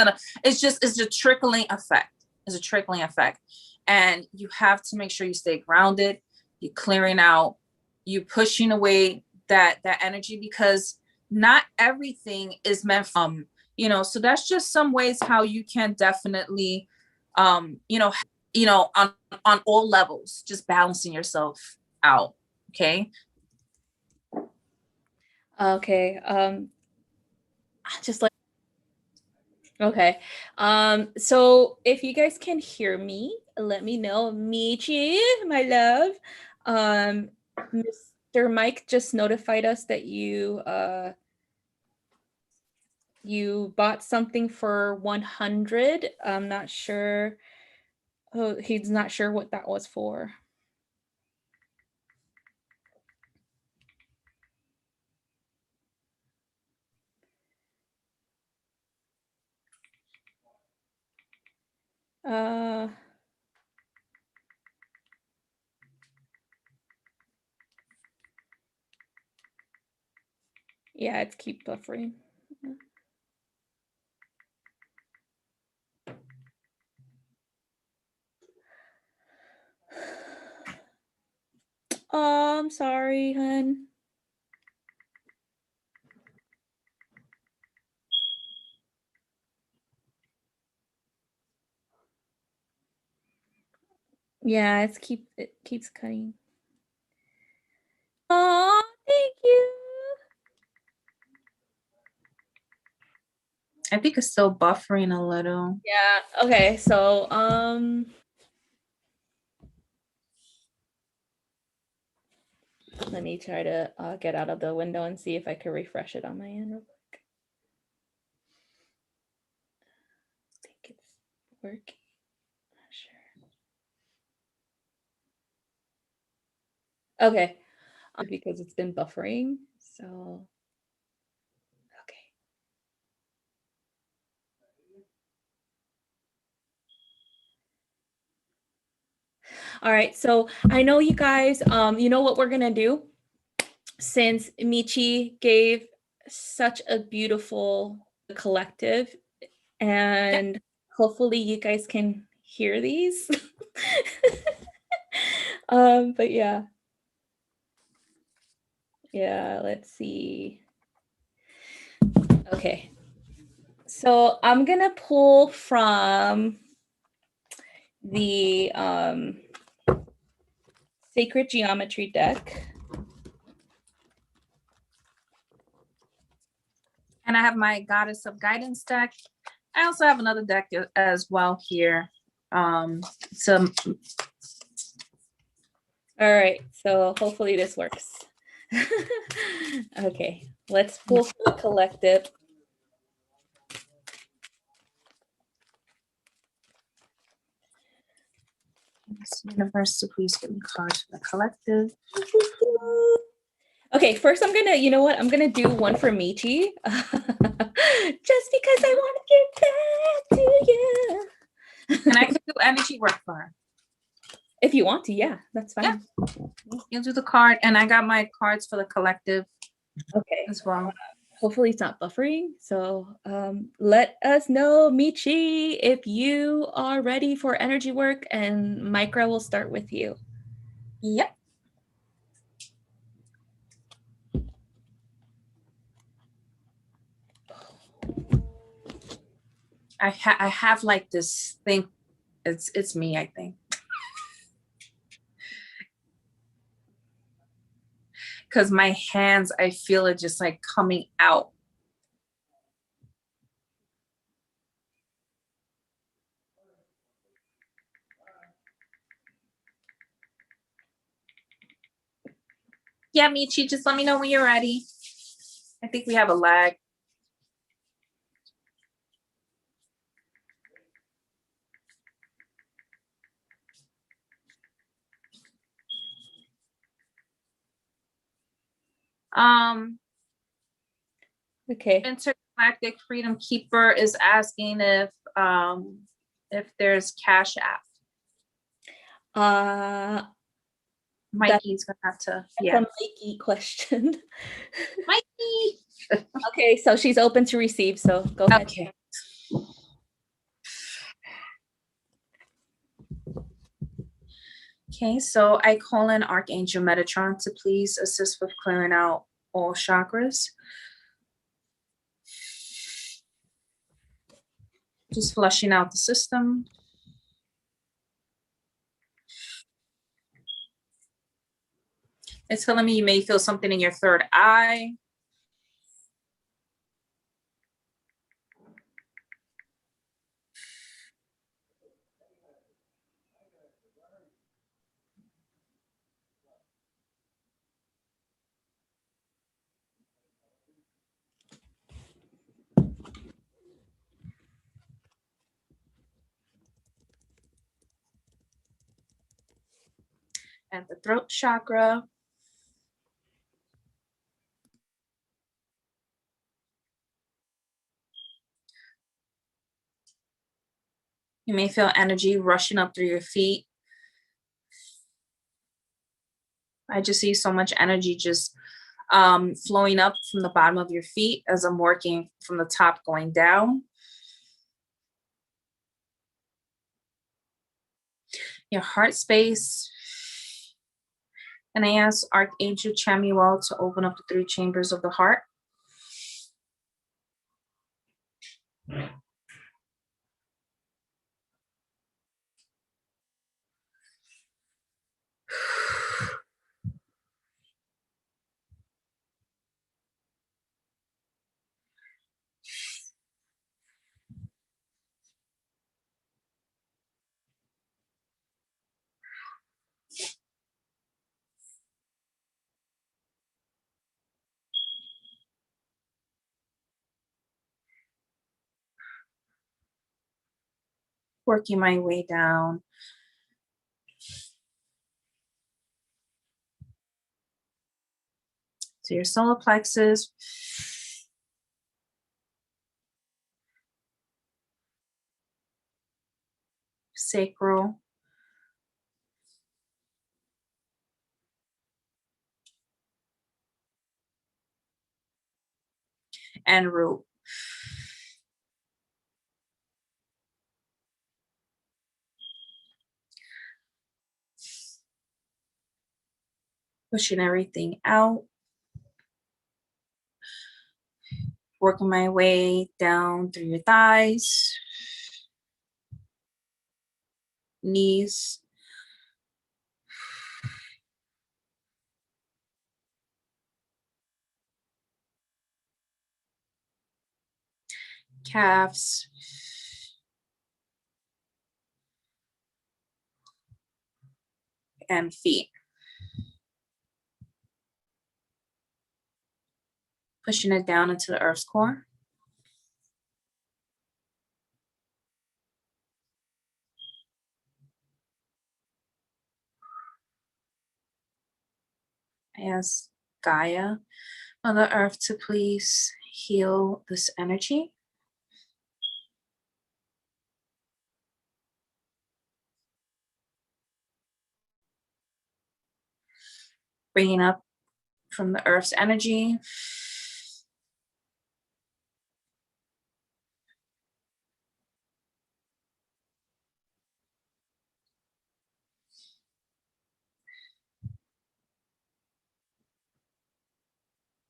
Speaker 1: a trickling effect. It's a trickling effect. And you have to make sure you stay grounded. You're clearing out, you pushing away that energy, because not everything is meant from, you know, so that's just some ways how you can definitely, you know, on all levels, just balancing yourself out. Okay.
Speaker 2: Okay. Just like, okay. So if you guys can hear me, let me know. Michi, my love. Mr. Mike just notified us that you bought something for 100. I'm not sure. Oh, he's not sure what that was for. Yeah, it's keep buffering. Oh, I'm sorry, hun. Yeah, it keeps cutting. Oh, thank you.
Speaker 1: I think it's still buffering a little.
Speaker 2: Yeah. Okay. So, let me try to get out of the window and see if I can refresh it on my end real quick. I think it's working. Not sure. Okay. Because it's been buffering. So, okay. All right. So I know you guys, you know what we're gonna do? Since Michi gave such a beautiful collective, and hopefully you guys can hear these. But yeah. Yeah, let's see. Okay. So I'm gonna pull from the Sacred Geometry deck.
Speaker 1: And I have my Goddess of Guidance deck. I also have another deck as well here. So
Speaker 2: All right, so hopefully this works. Okay, let's pull for the collective.
Speaker 1: Universe, so please give me cards for the collective.
Speaker 2: Okay, first I'm gonna, you know what? I'm gonna do one for Michi. Just because I want to give back to you.
Speaker 1: And I can do energy work for her.
Speaker 2: If you want to, yeah, that's fine.
Speaker 1: Yeah. You'll do the card, and I got my cards for the collective.
Speaker 2: Okay.
Speaker 1: As well.
Speaker 2: Hopefully it's not buffering. So let us know, Michi, if you are ready for energy work, and Micra will start with you.
Speaker 1: Yep. I have like this thing. It's me, I think. Because my hands, I feel it just like coming out. Yeah, Michi, just let me know when you're ready. I think we have a lag.
Speaker 2: Okay.
Speaker 1: Intergalactic Freedom Keeper is asking if there's Cash App.
Speaker 2: Uh,
Speaker 1: Mikey's gonna have to,
Speaker 2: that's a Mikey question.
Speaker 1: Mikey.
Speaker 2: Okay, so she's open to receive, so go ahead.
Speaker 1: Okay. Okay, so I call in Archangel Metatron to please assist with clearing out all chakras. Just flushing out the system. It's telling me you may feel something in your third eye. And the throat chakra. You may feel energy rushing up through your feet. I just see so much energy just flowing up from the bottom of your feet as I'm working from the top going down. Your heart space. And I ask Archangel Chamuel to open up the 3 chambers of the heart. Working my way down. To your solar plexus. Sacral. And root. Pushing everything out. Working my way down through your thighs, knees, calves, and feet. Pushing it down into the earth's core. I ask Gaia, Mother Earth, to please heal this energy. Bringing up from the earth's energy.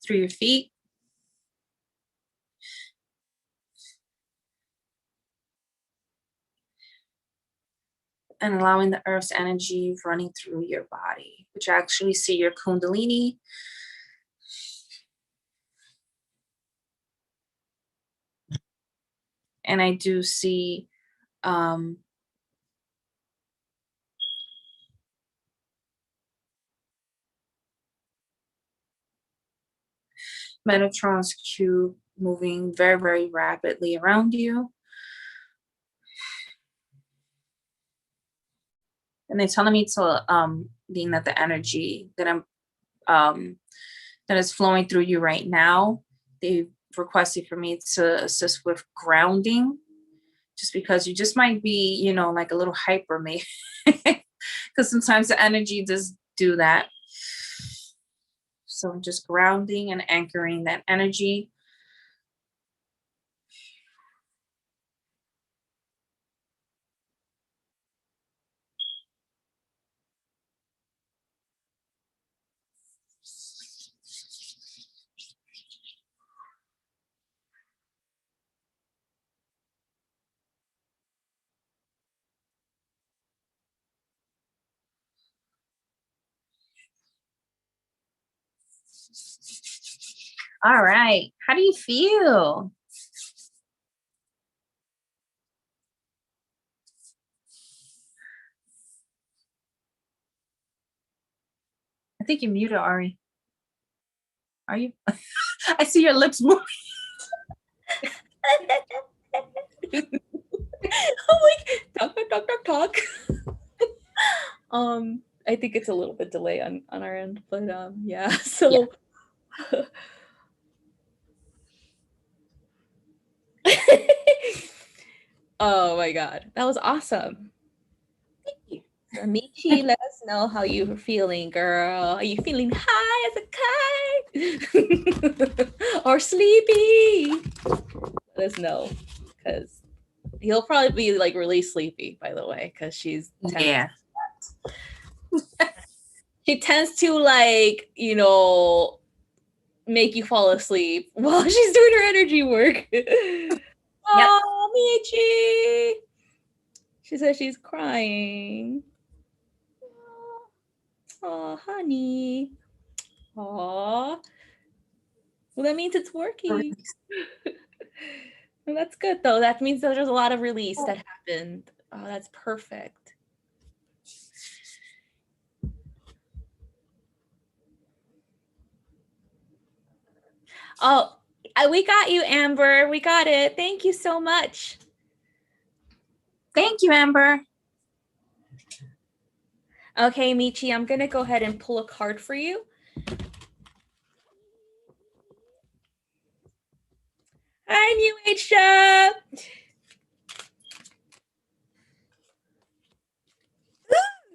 Speaker 1: Through your feet. And allowing the earth's energy running through your body, which I actually see your Kundalini. And I do see Metatron's cube moving very, very rapidly around you. And they're telling me to being that the energy that that is flowing through you right now, they've requested for me to assist with grounding, just because you just might be, like a little hyper maybe because sometimes the energy does do that. So I'm just grounding and anchoring that energy. All right. How do you feel? I think you're muted, Ari. Are you? I see your lips moving.
Speaker 2: I'm like, talk. I think it's a little bit delay on our end, but yeah. So oh my God, that was awesome. Thank you. So Michi, let us know how you're feeling, girl. Are you feeling high as a kite or sleepy? Let us know, because he'll probably be like really sleepy, by the way, because she tends to like, you know, make you fall asleep while she's doing her energy work. Oh, Michi. She says she's crying. Oh, honey. Oh. Well, that means it's working. Well, that's good, though. That means that there's a lot of release that happened. Oh, that's perfect. Oh, we got you, Amber. We got it. Thank you so much.
Speaker 1: Thank you, Amber.
Speaker 2: Okay, Michi, I'm going to go ahead and pull a card for you. Hi, New Age Shop.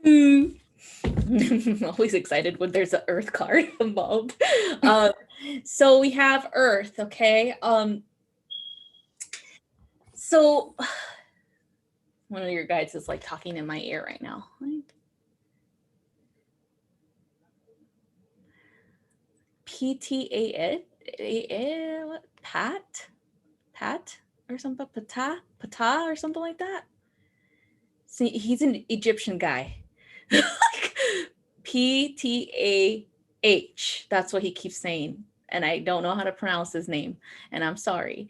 Speaker 2: I'm always excited when there's an Earth card involved. So we have Earth, okay? So one of your guides is like talking in my ear right now. PTA, Pat or something, Pata or something like that. See, he's an Egyptian guy. PTAH. That's what he keeps saying. And I don't know how to pronounce his name. And I'm sorry.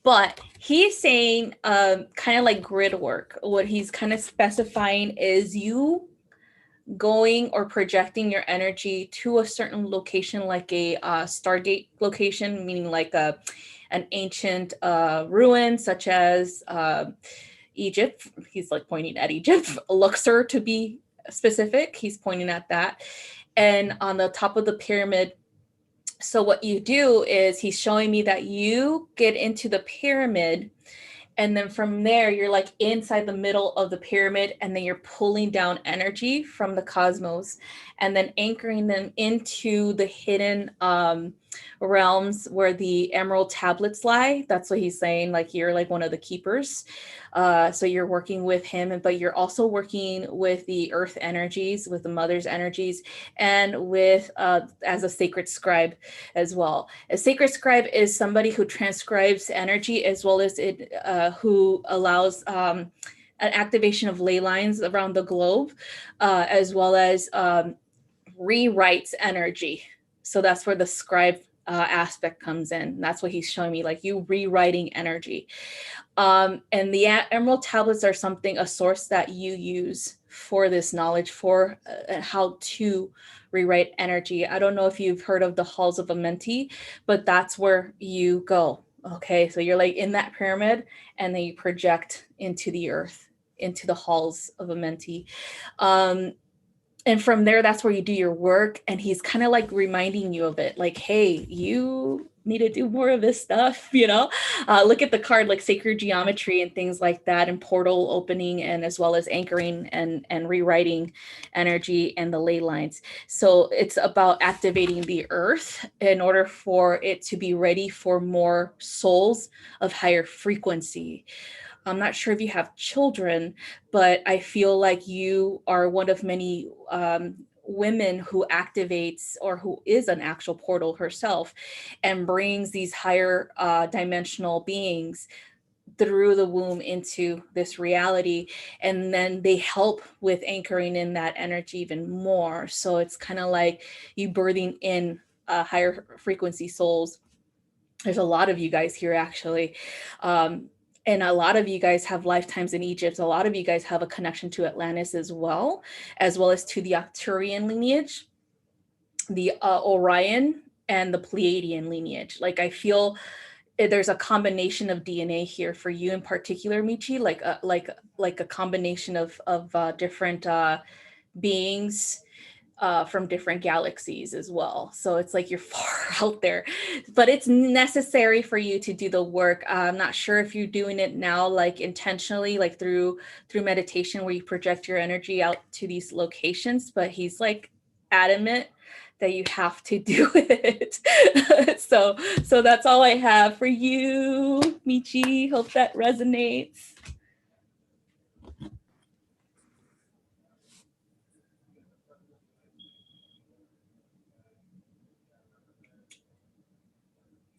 Speaker 2: But he's saying kind of like grid work. What he's kind of specifying is you going or projecting your energy to a certain location, like a Stargate location, meaning like an ancient ruin, such as Egypt. He's like pointing at Egypt. Luxor, to be specific, he's pointing at that. And on the top of the pyramid, so what you do is he's showing me that you get into the pyramid, and then from there you're like inside the middle of the pyramid, and then you're pulling down energy from the cosmos and then anchoring them into the hidden realms where the emerald tablets lie. That's what he's saying, like you're like one of the keepers. So you're working with him, but you're also working with the earth energies, with the mother's energies, and with as a sacred scribe as well. A sacred scribe is somebody who transcribes energy, as well as it who allows an activation of ley lines around the globe, as well as rewrites energy. So that's where the scribe aspect comes in. That's what he's showing me, like you rewriting energy. And the emerald tablets are a source that you use for this knowledge, for how to rewrite energy. I don't know if you've heard of the halls of Amenti, but that's where you go. Okay, so you're like in that pyramid, and then you project into the earth, into the halls of Amenti. And from there, that's where you do your work. And he's kind of like reminding you of it. Like, hey, you need to do more of this stuff, look at the card, like sacred geometry and things like that, and portal opening, and as well as anchoring and rewriting energy and the ley lines. So it's about activating the earth in order for it to be ready for more souls of higher frequency. I'm not sure if you have children, but I feel like you are one of many women who activates, or who is an actual portal herself, and brings these higher dimensional beings through the womb into this reality. And then they help with anchoring in that energy even more. So it's kind of like you birthing in higher frequency souls. There's a lot of you guys here, actually. And a lot of you guys have lifetimes in Egypt. A lot of you guys have a connection to Atlantis as well as to the Arcturian lineage, the Orion, and the Pleiadian lineage. Like, I feel there's a combination of DNA here for you in particular, Michi, like a combination of different beings from different galaxies as well. So it's like you're far out there, but it's necessary for you to do the work. I'm not sure if you're doing it now, like intentionally, like through meditation, where you project your energy out to these locations, but he's like adamant that you have to do it. So that's all I have for you, Michi. Hope that resonates.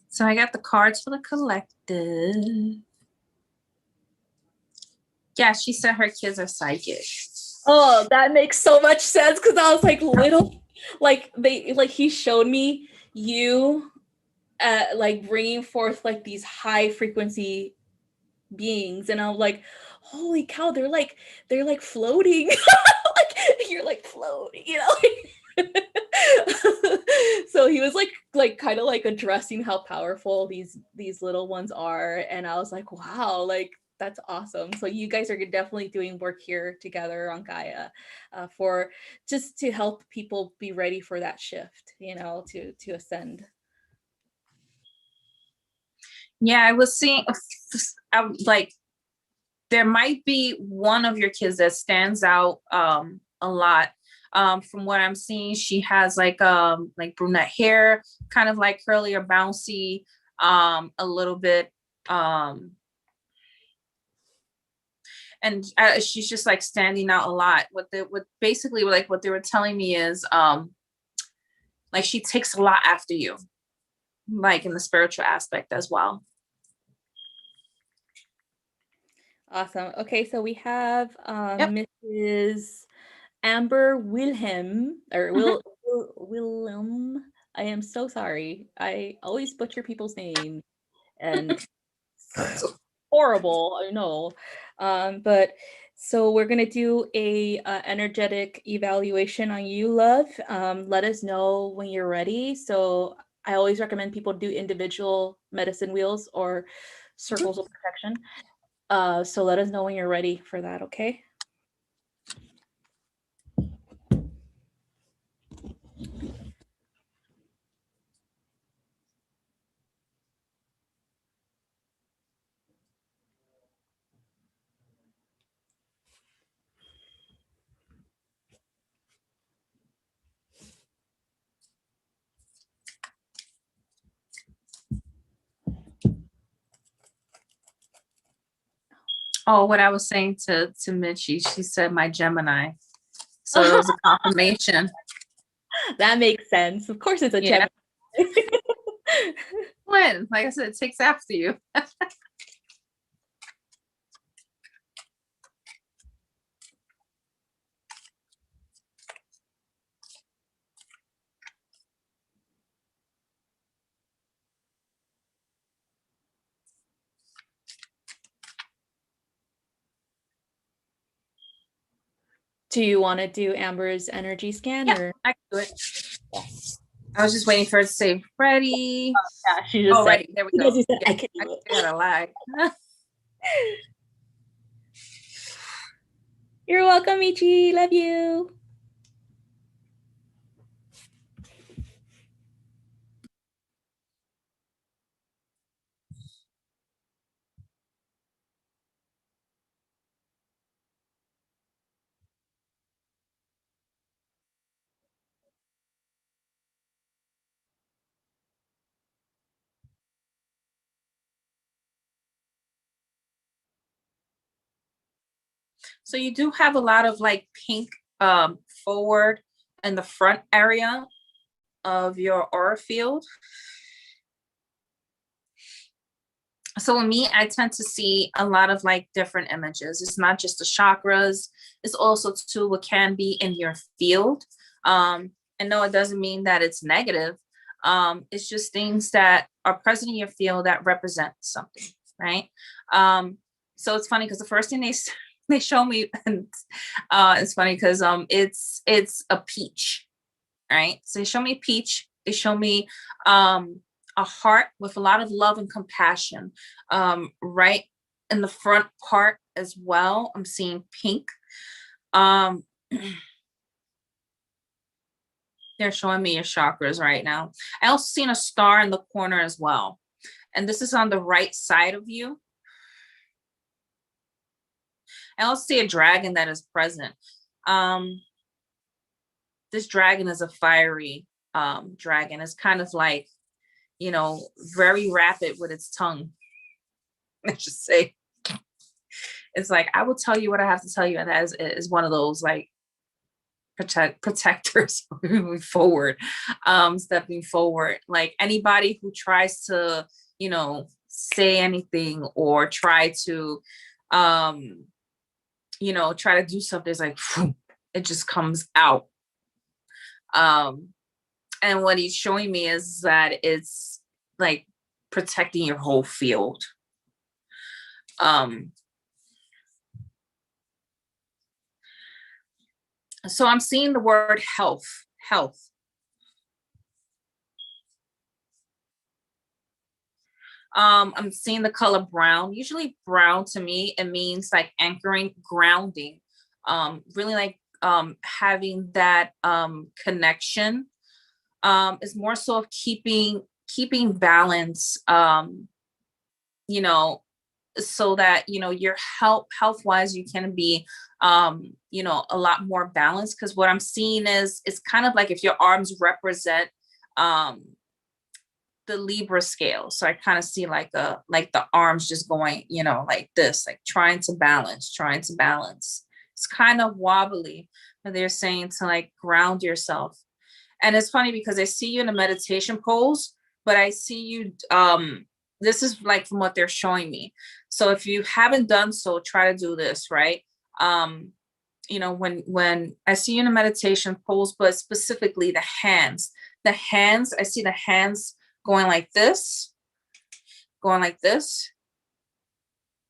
Speaker 1: So I got the cards for the collective. Yeah, she said her kids are psychic.
Speaker 2: Oh, that makes so much sense, because I was like, he showed me you like bringing forth like these high frequency beings, and I'm like, holy cow, they're like floating. Like, you're like floating, So he was like kind of like addressing how powerful these little ones are, and I was like, wow, like that's awesome. So you guys are definitely doing work here together on Gaia, for just to help people be ready for that shift, to ascend.
Speaker 1: Yeah, I was seeing, like, there might be one of your kids that stands out a lot. From what I'm seeing, she has like brunette hair, kind of like curly or bouncy, a little bit. And she's just like standing out a lot. What basically like what they were telling me is like she takes a lot after you, like in the spiritual aspect as well.
Speaker 2: Awesome. Okay, so we have Mrs. Amber Wilhelm, or Willem. I am so sorry. I always butcher people's names, and horrible, I know. But so we're gonna do a energetic evaluation on you, love. Let us know when you're ready. So I always recommend people do individual medicine wheels or circles of protection. So let us know when you're ready for that, okay?
Speaker 1: Oh, what I was saying to Michi, she said my Gemini. So it was a confirmation.
Speaker 2: That makes sense. Of course it's a Gemini.
Speaker 1: When, like I said, it takes after you.
Speaker 2: Do you want to do Amber's energy scan?
Speaker 1: Yeah,
Speaker 2: or
Speaker 1: I can do it. I was just waiting for her to say ready.
Speaker 2: Yeah, she just said,
Speaker 1: ready. There we go.
Speaker 2: Said, I can do it.
Speaker 1: I gotta lie.
Speaker 2: You're welcome, Michi. Love you.
Speaker 1: So you do have a lot of like pink forward in the front area of your aura field. So with me, I tend to see a lot of like different images. It's not just the chakras, it's also too what can be in your field. And no, it doesn't mean that it's negative. It's just things that are present in your field that represent something, right? So it's funny because the first thing they show me, and it's funny because it's a peach, right? So they show me a peach. They show me a heart with a lot of love and compassion, right in the front part as well. I'm seeing pink. They're showing me your chakras right now. I also seen a star in the corner as well. And this is on the right side of you. I also see a dragon that is present. This dragon is a fiery dragon. It's kind of like, you know, very rapid with its tongue. Let's just say. It's like, I will tell you what I have to tell you. And that is one of those like protectors moving forward, stepping forward. Like anybody who tries to, you know, say anything or try to, you know, try to do something, it's like, it just comes out. And what he's showing me is that it's like protecting your whole field. So I'm seeing the word health. I'm seeing the color brown. Usually brown to me, it means like anchoring, grounding, really like having that connection. Is more so of keeping balance, you know, so that, you know, your health wise, you can be, you know, a lot more balanced. Because what I'm seeing is, it's kind of like if your arms represent the Libra scale. So I kind of see like the arms just going, you know, like this, like trying to balance. It's kind of wobbly, but they're saying to like ground yourself. And it's funny because I see you in a meditation pose, but I see you, this is like from what they're showing me. So if you haven't done so, try to do this, right? You know, when I see you in a meditation pose, but specifically the hands, I see the hands going like this,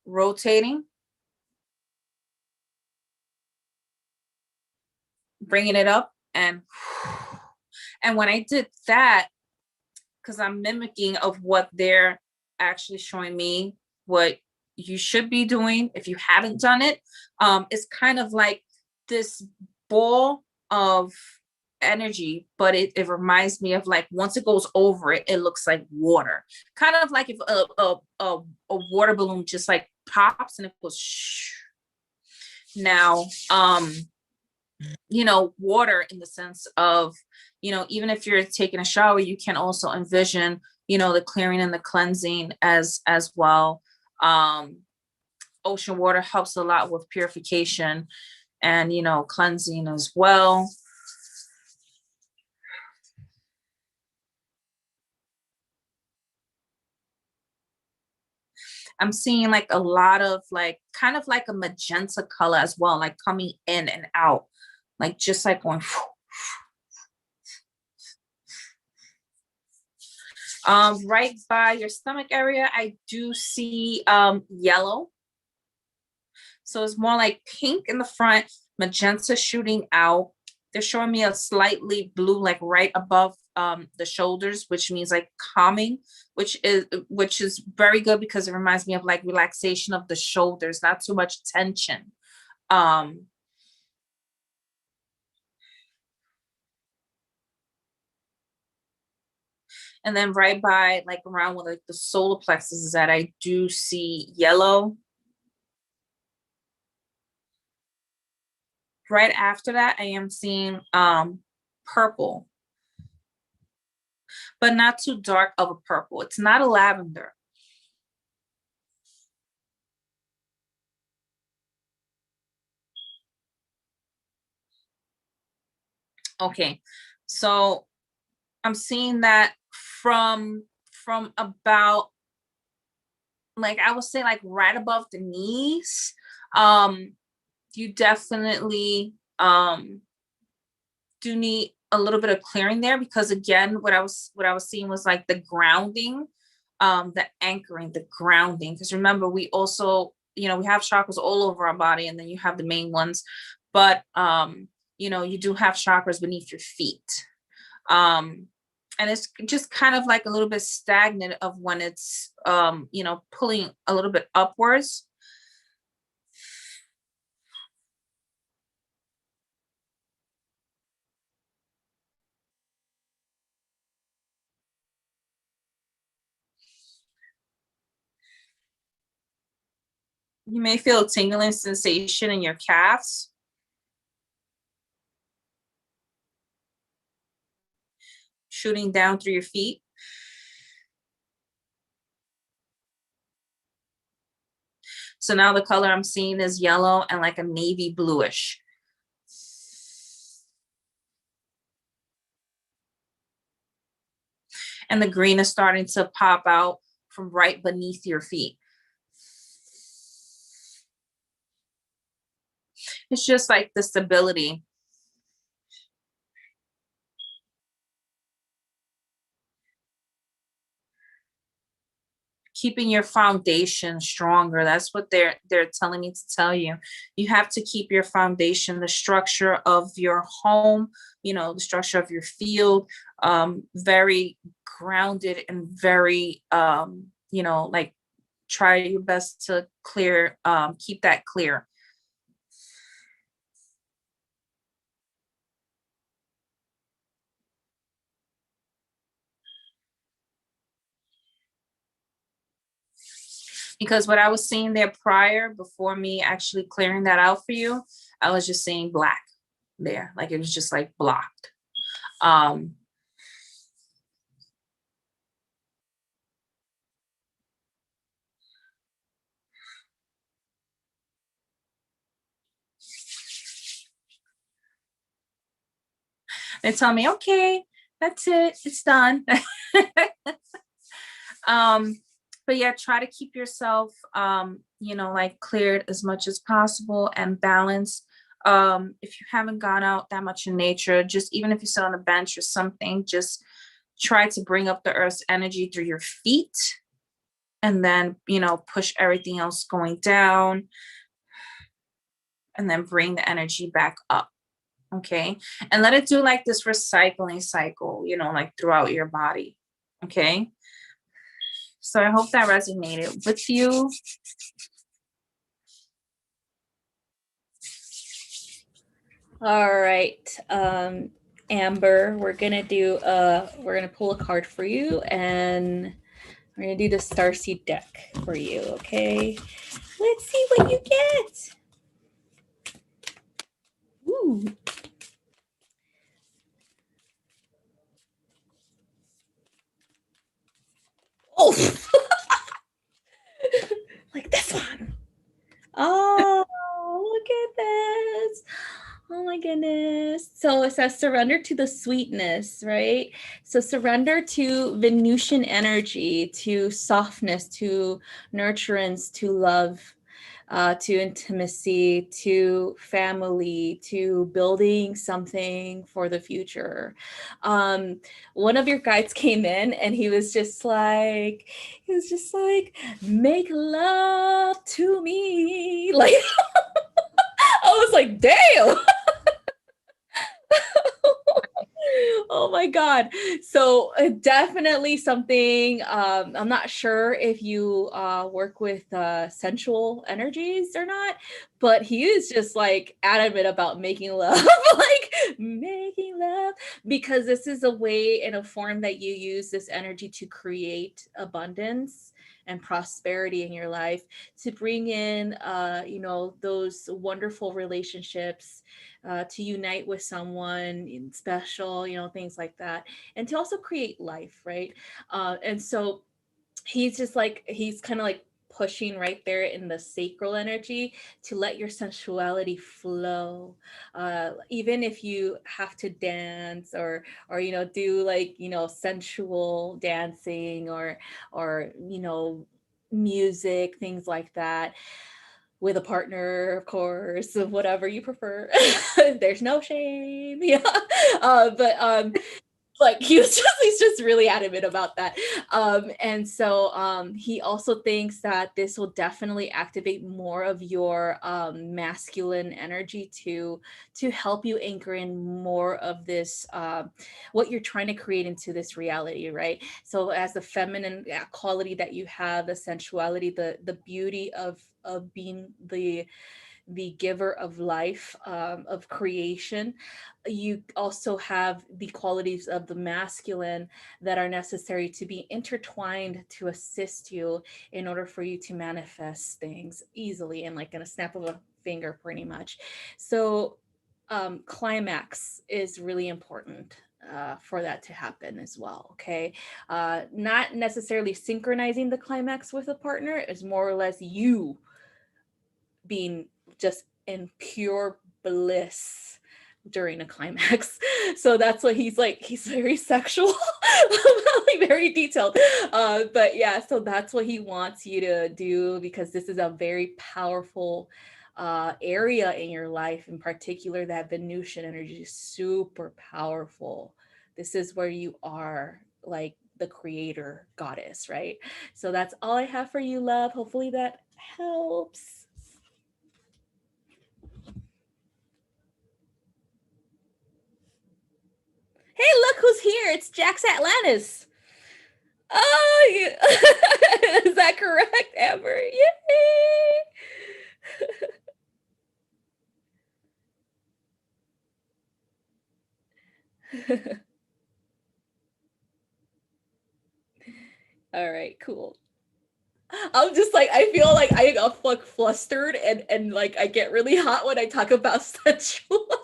Speaker 1: rotating, bringing it up, and when I did that, because I'm mimicking of what they're actually showing me, what you should be doing if you haven't done it, it's kind of like this ball of energy, but it reminds me of like once it goes over it, it looks like water, kind of like if a water balloon just like pops and it goes shh. Now you know, water in the sense of, you know, even if you're taking a shower, you can also envision, you know, the clearing and the cleansing as well. Ocean water helps a lot with purification and, you know, cleansing as well. I'm seeing like a lot of like kind of like a magenta color as well, like coming in and out, like just like going. Right by your stomach area, I do see yellow. So it's more like pink in the front, magenta shooting out. They're showing me a slightly blue, like right above the shoulders, which means like calming, which is very good because it reminds me of like relaxation of the shoulders, not too much tension. And then right by like around with like the solar plexus is that I do see yellow. Right after that, I am seeing purple, but not too dark of a purple. It's not a lavender. Okay, so I'm seeing that from about, like, I would say like right above the knees. You definitely do need a little bit of clearing there, because again, what I was seeing was like the grounding, the anchoring, the grounding. Because remember, we also, we have chakras all over our body, and then you have the main ones, but you do have chakras beneath your feet. And it's just kind of like a little bit stagnant of when it's pulling a little bit upwards. You may feel a tingling sensation in your calves. Shooting down through your feet. So now the color I'm seeing is yellow and like a navy bluish. And the green is starting to pop out from right beneath your feet. It's just like the stability. Keeping your foundation stronger. That's what they're telling me to tell you. You have to keep your foundation, the structure of your home, the structure of your field, very grounded and very, like, try your best to clear, keep that clear. Because what I was seeing there prior, before me actually clearing that out for you, I was just seeing black there. Like it was just like blocked. They tell me, okay, that's it, it's done. But yeah, try to keep yourself, like cleared as much as possible and balanced. If you haven't gone out that much in nature, just even if you sit on a bench or something, just try to bring up the earth's energy through your feet, and then, push everything else going down, and then bring the energy back up. Okay. And let it do like this recycling cycle, like throughout your body. Okay. So I hope that resonated with you.
Speaker 2: All right, Amber, we're gonna pull a card for you, and we're gonna do the Starseed deck for you. Okay, let's see what you get. Ooh. Oh, like this one. Oh, look at this. Oh my goodness. So it says surrender to the sweetness, right? So surrender to Venusian energy, to softness, to nurturance, to love, to intimacy, to family, to building something for the future. One of your guides came in and he was just like, make love to me. Like, I was like, damn. Oh my God. So definitely something, I'm not sure if you work with sensual energies or not, but he is just like adamant about making love, like making love, because this is a way and a form that you use this energy to create abundance and prosperity in your life, to bring in, those wonderful relationships, to unite with someone special, things like that, and to also create life, right? And so he's kind of like pushing right there in the sacral energy to let your sensuality flow. Even if you have to dance or do like sensual dancing or music, things like that, with a partner, of course, of whatever you prefer. There's no shame. Yeah. But like he's just really adamant about that. And so he also thinks that this will definitely activate more of your masculine energy to help you anchor in more of this what you're trying to create into this reality, right? So as the feminine quality that you have, the sensuality, the beauty of being the giver of life, of creation, you also have the qualities of the masculine that are necessary to be intertwined to assist you in order for you to manifest things easily and like in a snap of a finger, pretty much. So climax is really important for that to happen as well. Okay. Not necessarily synchronizing the climax with a partner, is more or less you being just in pure bliss during a climax. So that's what he's like. He's very sexual, like very detailed. But yeah, so that's what he wants you to do, because this is a very powerful area in your life. In particular, that Venusian energy is super powerful. This is where you are like the creator goddess, right? So that's all I have for you, love. Hopefully that helps. Hey, look who's here. It's Jax Atlantis. Oh, is that correct, Amber? Yay! All right, cool. I'm just like, I feel like I got like flustered and like I get really hot when I talk about sexuality.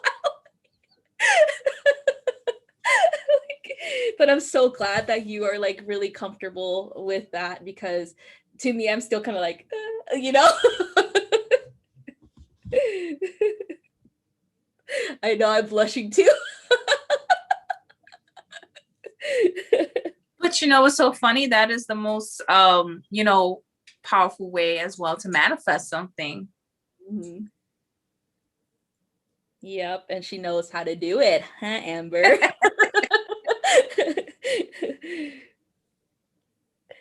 Speaker 2: But I'm so glad that you are like really comfortable with that, because to me, I'm still kind of like, I know I'm blushing too.
Speaker 1: But it's so funny. That is the most, powerful way as well to manifest something.
Speaker 2: Mm-hmm. Yep, and she knows how to do it, huh, Amber?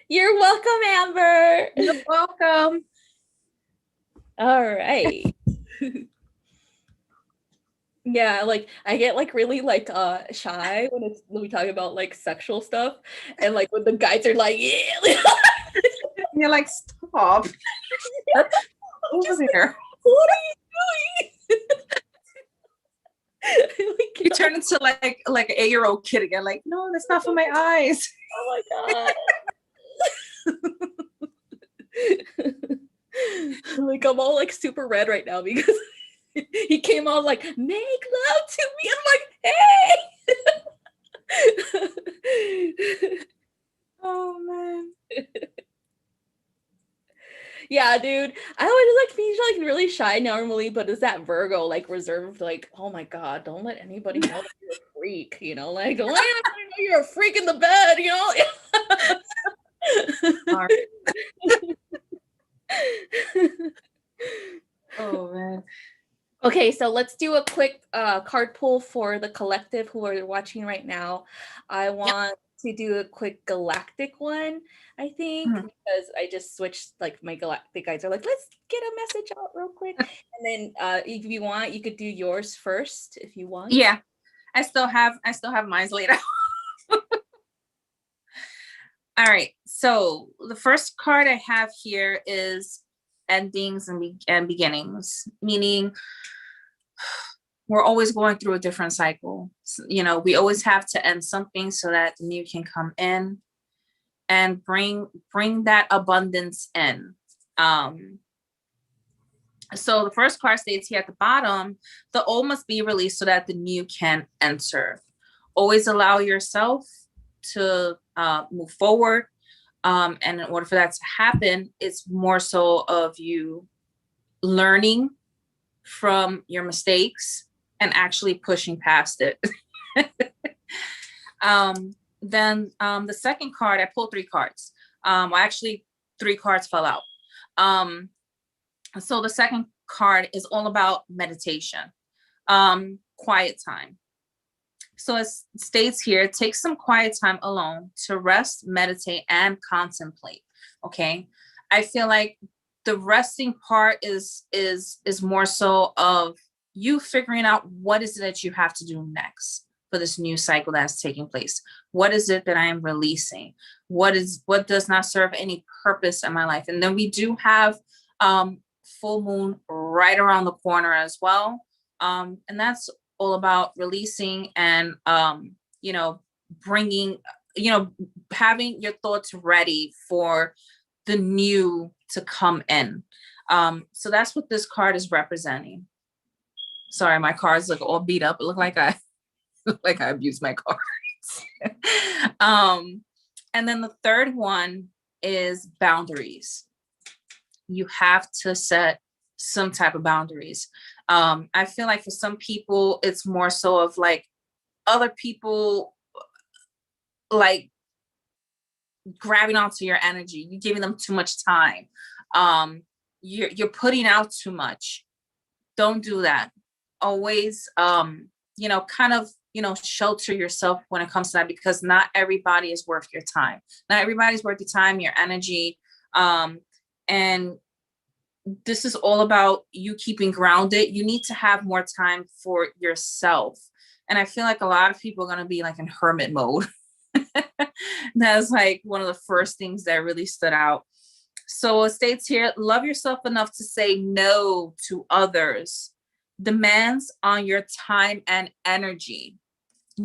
Speaker 2: You're welcome, Amber.
Speaker 1: You're welcome.
Speaker 2: All right. Yeah, like I get like really like shy when we talk about like sexual stuff, and like when the guys are like, yeah.
Speaker 1: You're like, stop. Over there.
Speaker 2: What are you doing?
Speaker 1: Like, you turn into like an 8-year-old kid again. Like, no, that's not for my eyes.
Speaker 2: Oh my god. Like I'm all like super red right now because he came on like, make love to me. I'm like, hey.
Speaker 1: Oh man.
Speaker 2: Yeah, dude. I always like being like really shy normally, but it's that Virgo like reserved, like, oh my god, don't let anybody know that you're a freak, like don't let anybody know you're a freak in the bed,
Speaker 1: Oh man.
Speaker 2: Okay, so let's do a quick card pull for the collective who are watching right now. I want to do a quick galactic one, I think, because I just switched, like my galactic guys are like, let's get a message out real quick. And then if you want, you could do yours first if you want.
Speaker 1: Yeah, I still have mine laid out. All right, so the first card I have here is endings and beginnings, meaning we're always going through a different cycle. So, we always have to end something so that the new can come in and bring that abundance in. So the first card states here at the bottom, the old must be released so that the new can enter. Always allow yourself to move forward. And in order for that to happen, it's more so of you learning from your mistakes and actually pushing past it. Then the second card, I pulled 3 cards. Well, actually 3 cards fell out. So the second card is all about meditation, quiet time. So it states here, take some quiet time alone to rest, meditate, and contemplate. Okay. I feel like the resting part is more so of you figuring out what is it that you have to do next for this new cycle that's taking place. What is it that I am releasing? What does not serve any purpose in my life? And then we do have full moon right around the corner as well. And that's all about releasing and, bringing, having your thoughts ready for the new to come in. So that's what this card is representing. Sorry, my cards look all beat up. It look like I abused my cards. And then the third one is boundaries. You have to set some type of boundaries. I feel like for some people, it's more so of like other people like grabbing onto your energy. You're giving them too much time. You're putting out too much. Don't do that. Always, shelter yourself when it comes to that, because not everybody is worth your time. Not everybody's worth your time, your energy. And this is all about you keeping grounded. You need to have more time for yourself. And I feel like a lot of people are going to be like in hermit mode. That's like one of the first things that really stood out. So it states here, love yourself enough to say no to others. Demands on your time and energy.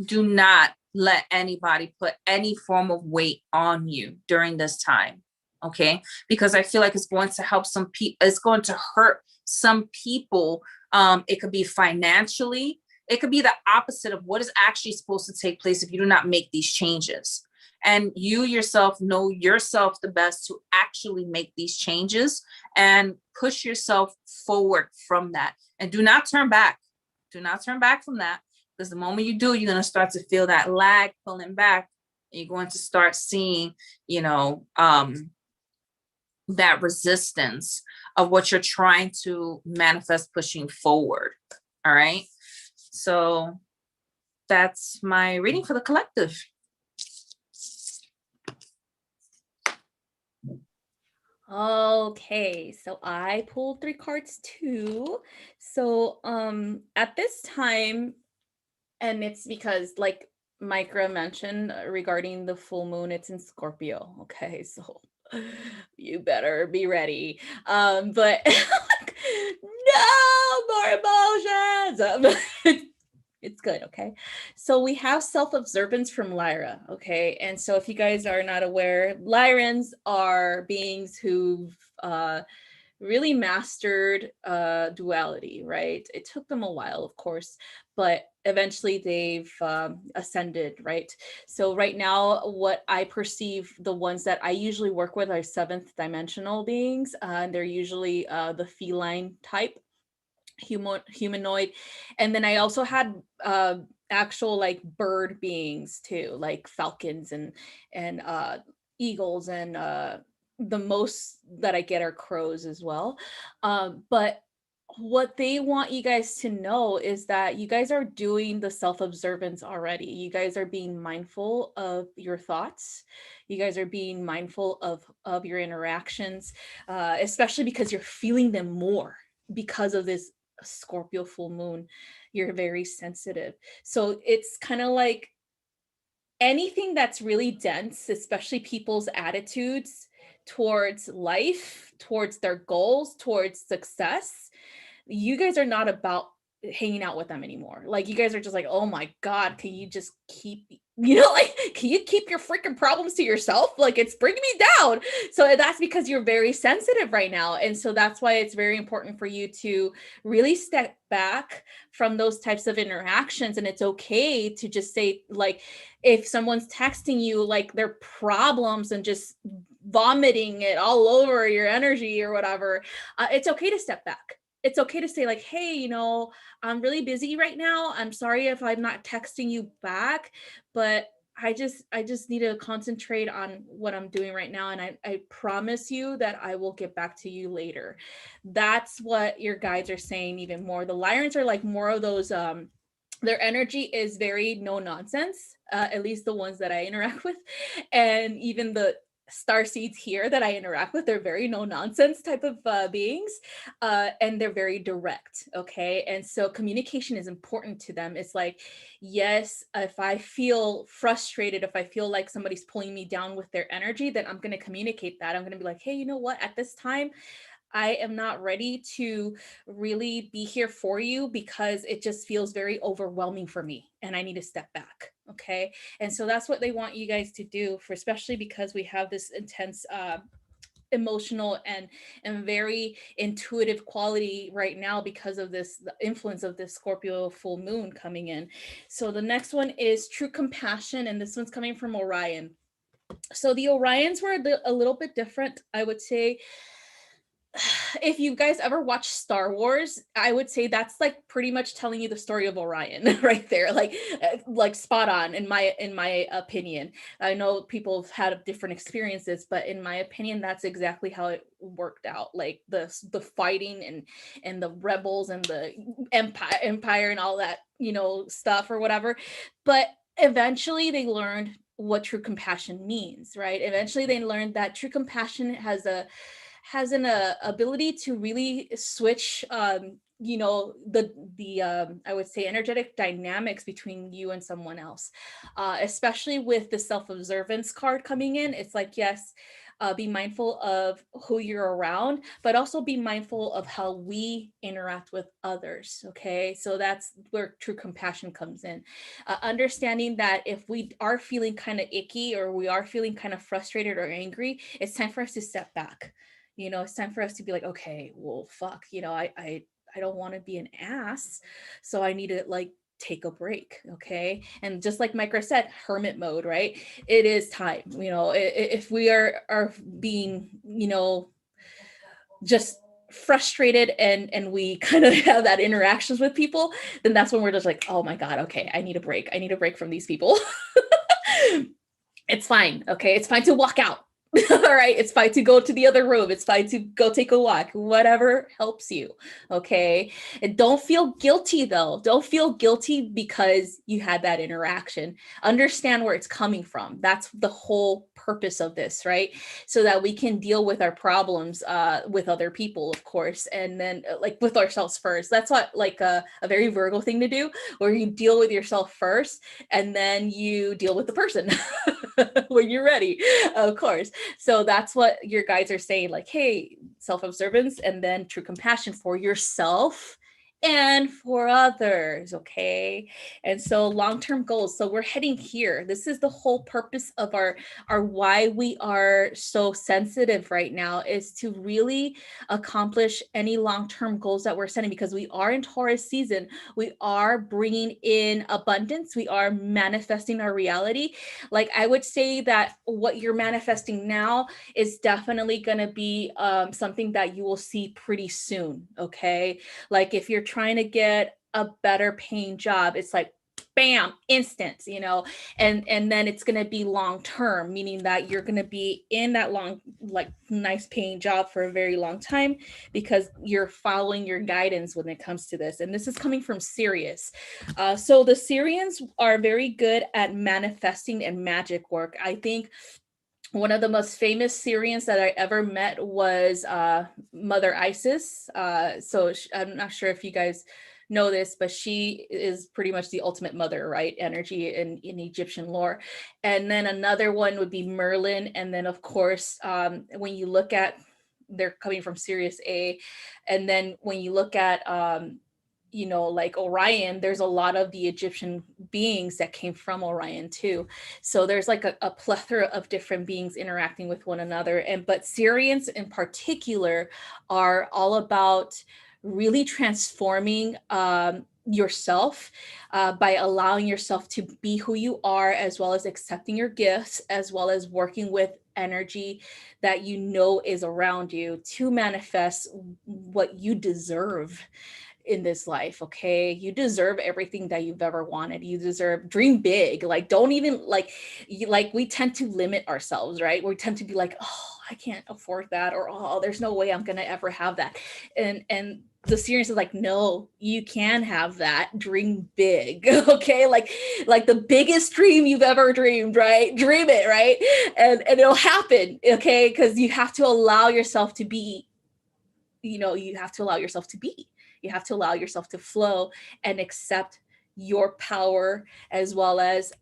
Speaker 1: Do not let anybody put any form of weight on you during this time. Okay. Because I feel like it's going to help some people. It's going to hurt some people. It could be financially. It could be the opposite of what is actually supposed to take place if you do not make these changes. And you yourself know yourself the best to actually make these changes and push yourself forward from that. And do not turn back. Do not turn back from that. Because the moment you do, you're going to start to feel that lag pulling back. And you're going to start seeing, that resistance of what you're trying to manifest pushing forward. All right. So that's my reading for the collective.
Speaker 2: Okay, so I pulled 3 cards too. So at this time, and it's because like Micra mentioned regarding the full moon, it's in Scorpio. Okay, so you better be ready. But no more emotions. It's good. Okay. So we have self-observance from Lyra. Okay. And so if you guys are not aware, Lyrans are beings who've really mastered duality, right? It took them a while, of course, but eventually they've ascended, right? So right now, what I perceive, the ones that I usually work with are 7th dimensional beings. And they're usually the feline type. Humanoid, and then I also had actual like bird beings too, like falcons and eagles, and the most that I get are crows as well. But what they want you guys to know is that you guys are doing the self-observance already. You guys are being mindful of your thoughts. You guys are being mindful of your interactions, especially because you're feeling them more because of this Scorpio full moon. You're very sensitive. So it's kind of like anything that's really dense, especially people's attitudes towards life, towards their goals, towards success. You guys are not about hanging out with them anymore. Like you guys are just like, oh my God, can you just keep, can you keep your freaking problems to yourself? Like it's bringing me down. So that's because you're very sensitive right now. And so that's why it's very important for you to really step back from those types of interactions. And it's okay to just say, like, if someone's texting you like their problems and just vomiting it all over your energy or whatever, it's okay to step back. It's okay to say like, hey, you know, I'm really busy right now. I'm sorry if I'm not texting you back, but I just need to concentrate on what I'm doing right now. And I promise you that I will get back to you later. That's what your guides are saying even more. The Lions are like more of those, their energy is very no nonsense, at least the ones that I interact with. And even the star seeds here that I interact with, they're very no nonsense type of beings, and they're very direct. Okay. And so communication is important to them. It's like, yes, if I feel frustrated, if I feel like somebody's pulling me down with their energy, then I'm going to communicate that. I'm going to be like, hey, you know what? At this time, I am not ready to really be here for you because it just feels very overwhelming for me and I need to step back. Okay. And so that's what they want you guys to do, for especially because we have this intense emotional and very intuitive quality right now because of this, the influence of this Scorpio full moon coming in. So the next one is true compassion, and this one's coming from Orion. So the Orions were a little bit different, I would say. If you guys ever watch Star Wars, I would say that's like pretty much telling you the story of Orion right there, like spot on in my opinion. I know people have had different experiences, but in my opinion, that's exactly how it worked out. Like the fighting and the rebels and the empire and all that, you know, stuff or whatever. But eventually they learned what true compassion means, right? Eventually they learned that true compassion has an ability to really switch, you know, the I would say energetic dynamics between you and someone else, especially with the self-observance card coming in. It's like, yes, be mindful of who you're around, but also be mindful of how we interact with others. Okay, so that's where true compassion comes in. Understanding that if we are feeling kind of icky or we are feeling kind of frustrated or angry, it's time for us to step back. You know, it's time for us to be like, okay, well, fuck, you know, I don't want to be an ass, so I need to like take a break. Okay. And just like Micro said, hermit mode, right? It is time. You know, if we are being, you know, just frustrated and we kind of have that interactions with people, then that's when we're just like, oh my God, okay, I need a break. I need a break from these people. It's fine. Okay. It's fine to walk out. All right. It's fine to go to the other room. It's fine to go take a walk, whatever helps you. Okay. And don't feel guilty though. Don't feel guilty because you had that interaction. Understand where it's coming from. That's the whole purpose of this, right? So that we can deal with our problems with other people, of course, and then like with ourselves first. That's what like a very Virgo thing to do, where you deal with yourself first and then you deal with the person when you're ready, of course. So that's what your guides are saying, like, hey, self-observance and then true compassion for yourself and for others. Okay. And so long-term goals. So we're heading here. This is the whole purpose of our why we are so sensitive right now, is to really accomplish any long-term goals that we're setting, because we are in Taurus season. We are bringing in abundance. We are manifesting our reality. Like I would say that what you're manifesting now is definitely going to be something that you will see pretty soon. Okay. Like if you're trying to get a better paying job, it's like, bam, instant, you know, and then it's going to be long term, meaning that you're going to be in that long, like nice paying job for a very long time, because you're following your guidance when it comes to this. And this is coming from Sirius. So the Syrians are very good at manifesting and magic work. I think one of the most famous Syrians that I ever met was Mother Isis. I'm not sure if you guys know this, but she is pretty much the ultimate mother, right? Energy in Egyptian lore. And then another one would be Merlin. And then of course, when you look at, they're coming from Sirius A. And then when you look at, you know, like Orion, there's a lot of the Egyptian beings that came from Orion too. So there's like a plethora of different beings interacting with one another. But Syrians in particular are all about really transforming yourself by allowing yourself to be who you are, as well as accepting your gifts, as well as working with energy that you know is around you to manifest what you deserve in this life. Okay, you deserve everything that you've ever wanted. You deserve, dream big. Like, don't even like we tend to limit ourselves, right? We tend to be like, oh, I can't afford that, or oh, there's no way I'm gonna ever have that. And the series is like, no, you can have that. Dream big. Okay, like the biggest dream you've ever dreamed, right? Dream it, right? And it'll happen. Okay, because you have to allow yourself to be, you have to allow yourself to be. You have to allow yourself to flow and accept your power, as well as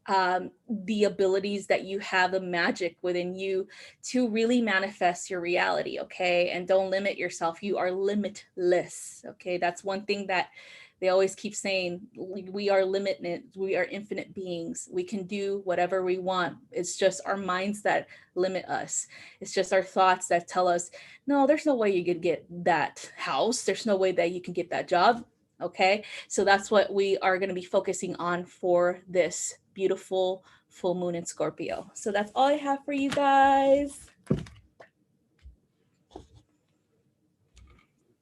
Speaker 2: the abilities that you have, the magic within you to really manifest your reality. Okay, and don't limit yourself. You are limitless. Okay, that's one thing that they always keep saying. We are limitless. We are infinite beings. We can do whatever we want. It's just our minds that limit us. It's just our thoughts that tell us, no, there's no way you could get that house. There's no way that you can get that job. Okay, so that's what we are going to be focusing on for this beautiful full moon in Scorpio. So that's all I have for you guys.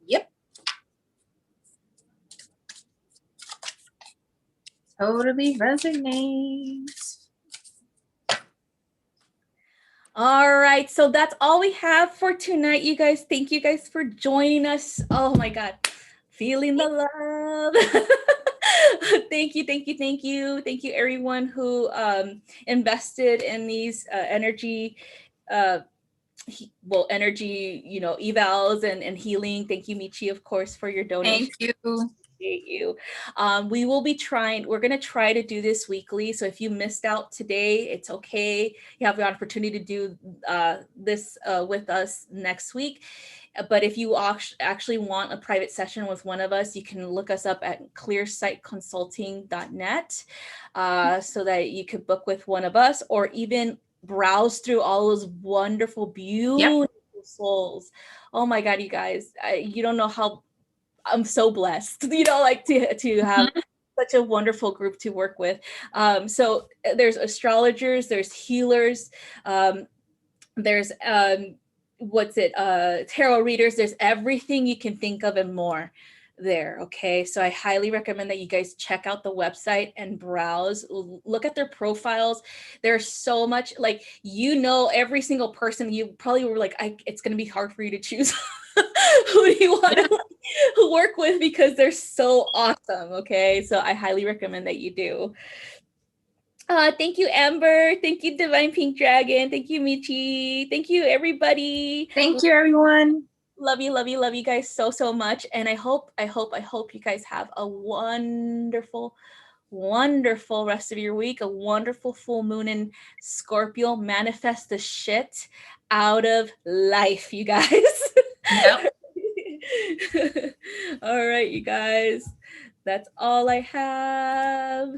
Speaker 1: Yep. Totally resonates.
Speaker 2: All right, so that's all we have for tonight, you guys. Thank you guys for joining us. Oh my God, feeling the love. Thank you, thank you, thank you. Thank you, everyone who invested in these energy energy, evals and healing. Thank you, Michi, of course, for your donation.
Speaker 1: Thank you.
Speaker 2: You. We're going to try to do this weekly. So if you missed out today, it's okay. You have the opportunity to do this with us next week. But if you actually want a private session with one of us, you can look us up at clearsightconsulting.net so that you could book with one of us, or even browse through all those wonderful, beautiful souls. Oh my God, you guys, you don't know how I'm so blessed, like to have such a wonderful group to work with. So there's astrologers, there's healers, there's tarot readers. There's everything you can think of and more there. Okay, so I highly recommend that you guys check out the website and browse, look at their profiles. There's so much, like, every single person. You probably were like, it's going to be hard for you to choose who do you want to work with, because they're so awesome. Okay, so I highly recommend that you do. Thank you, Amber. Thank you, Divine Pink Dragon. Thank you, Michi. Thank you, everybody.
Speaker 1: Thank you, everyone.
Speaker 2: Love you, love you, love you guys so much. And I hope you guys have a wonderful rest of your week, a wonderful full moon in Scorpio. Manifest the shit out of life, you guys.
Speaker 1: Yep.
Speaker 2: All right, you guys. That's all I have.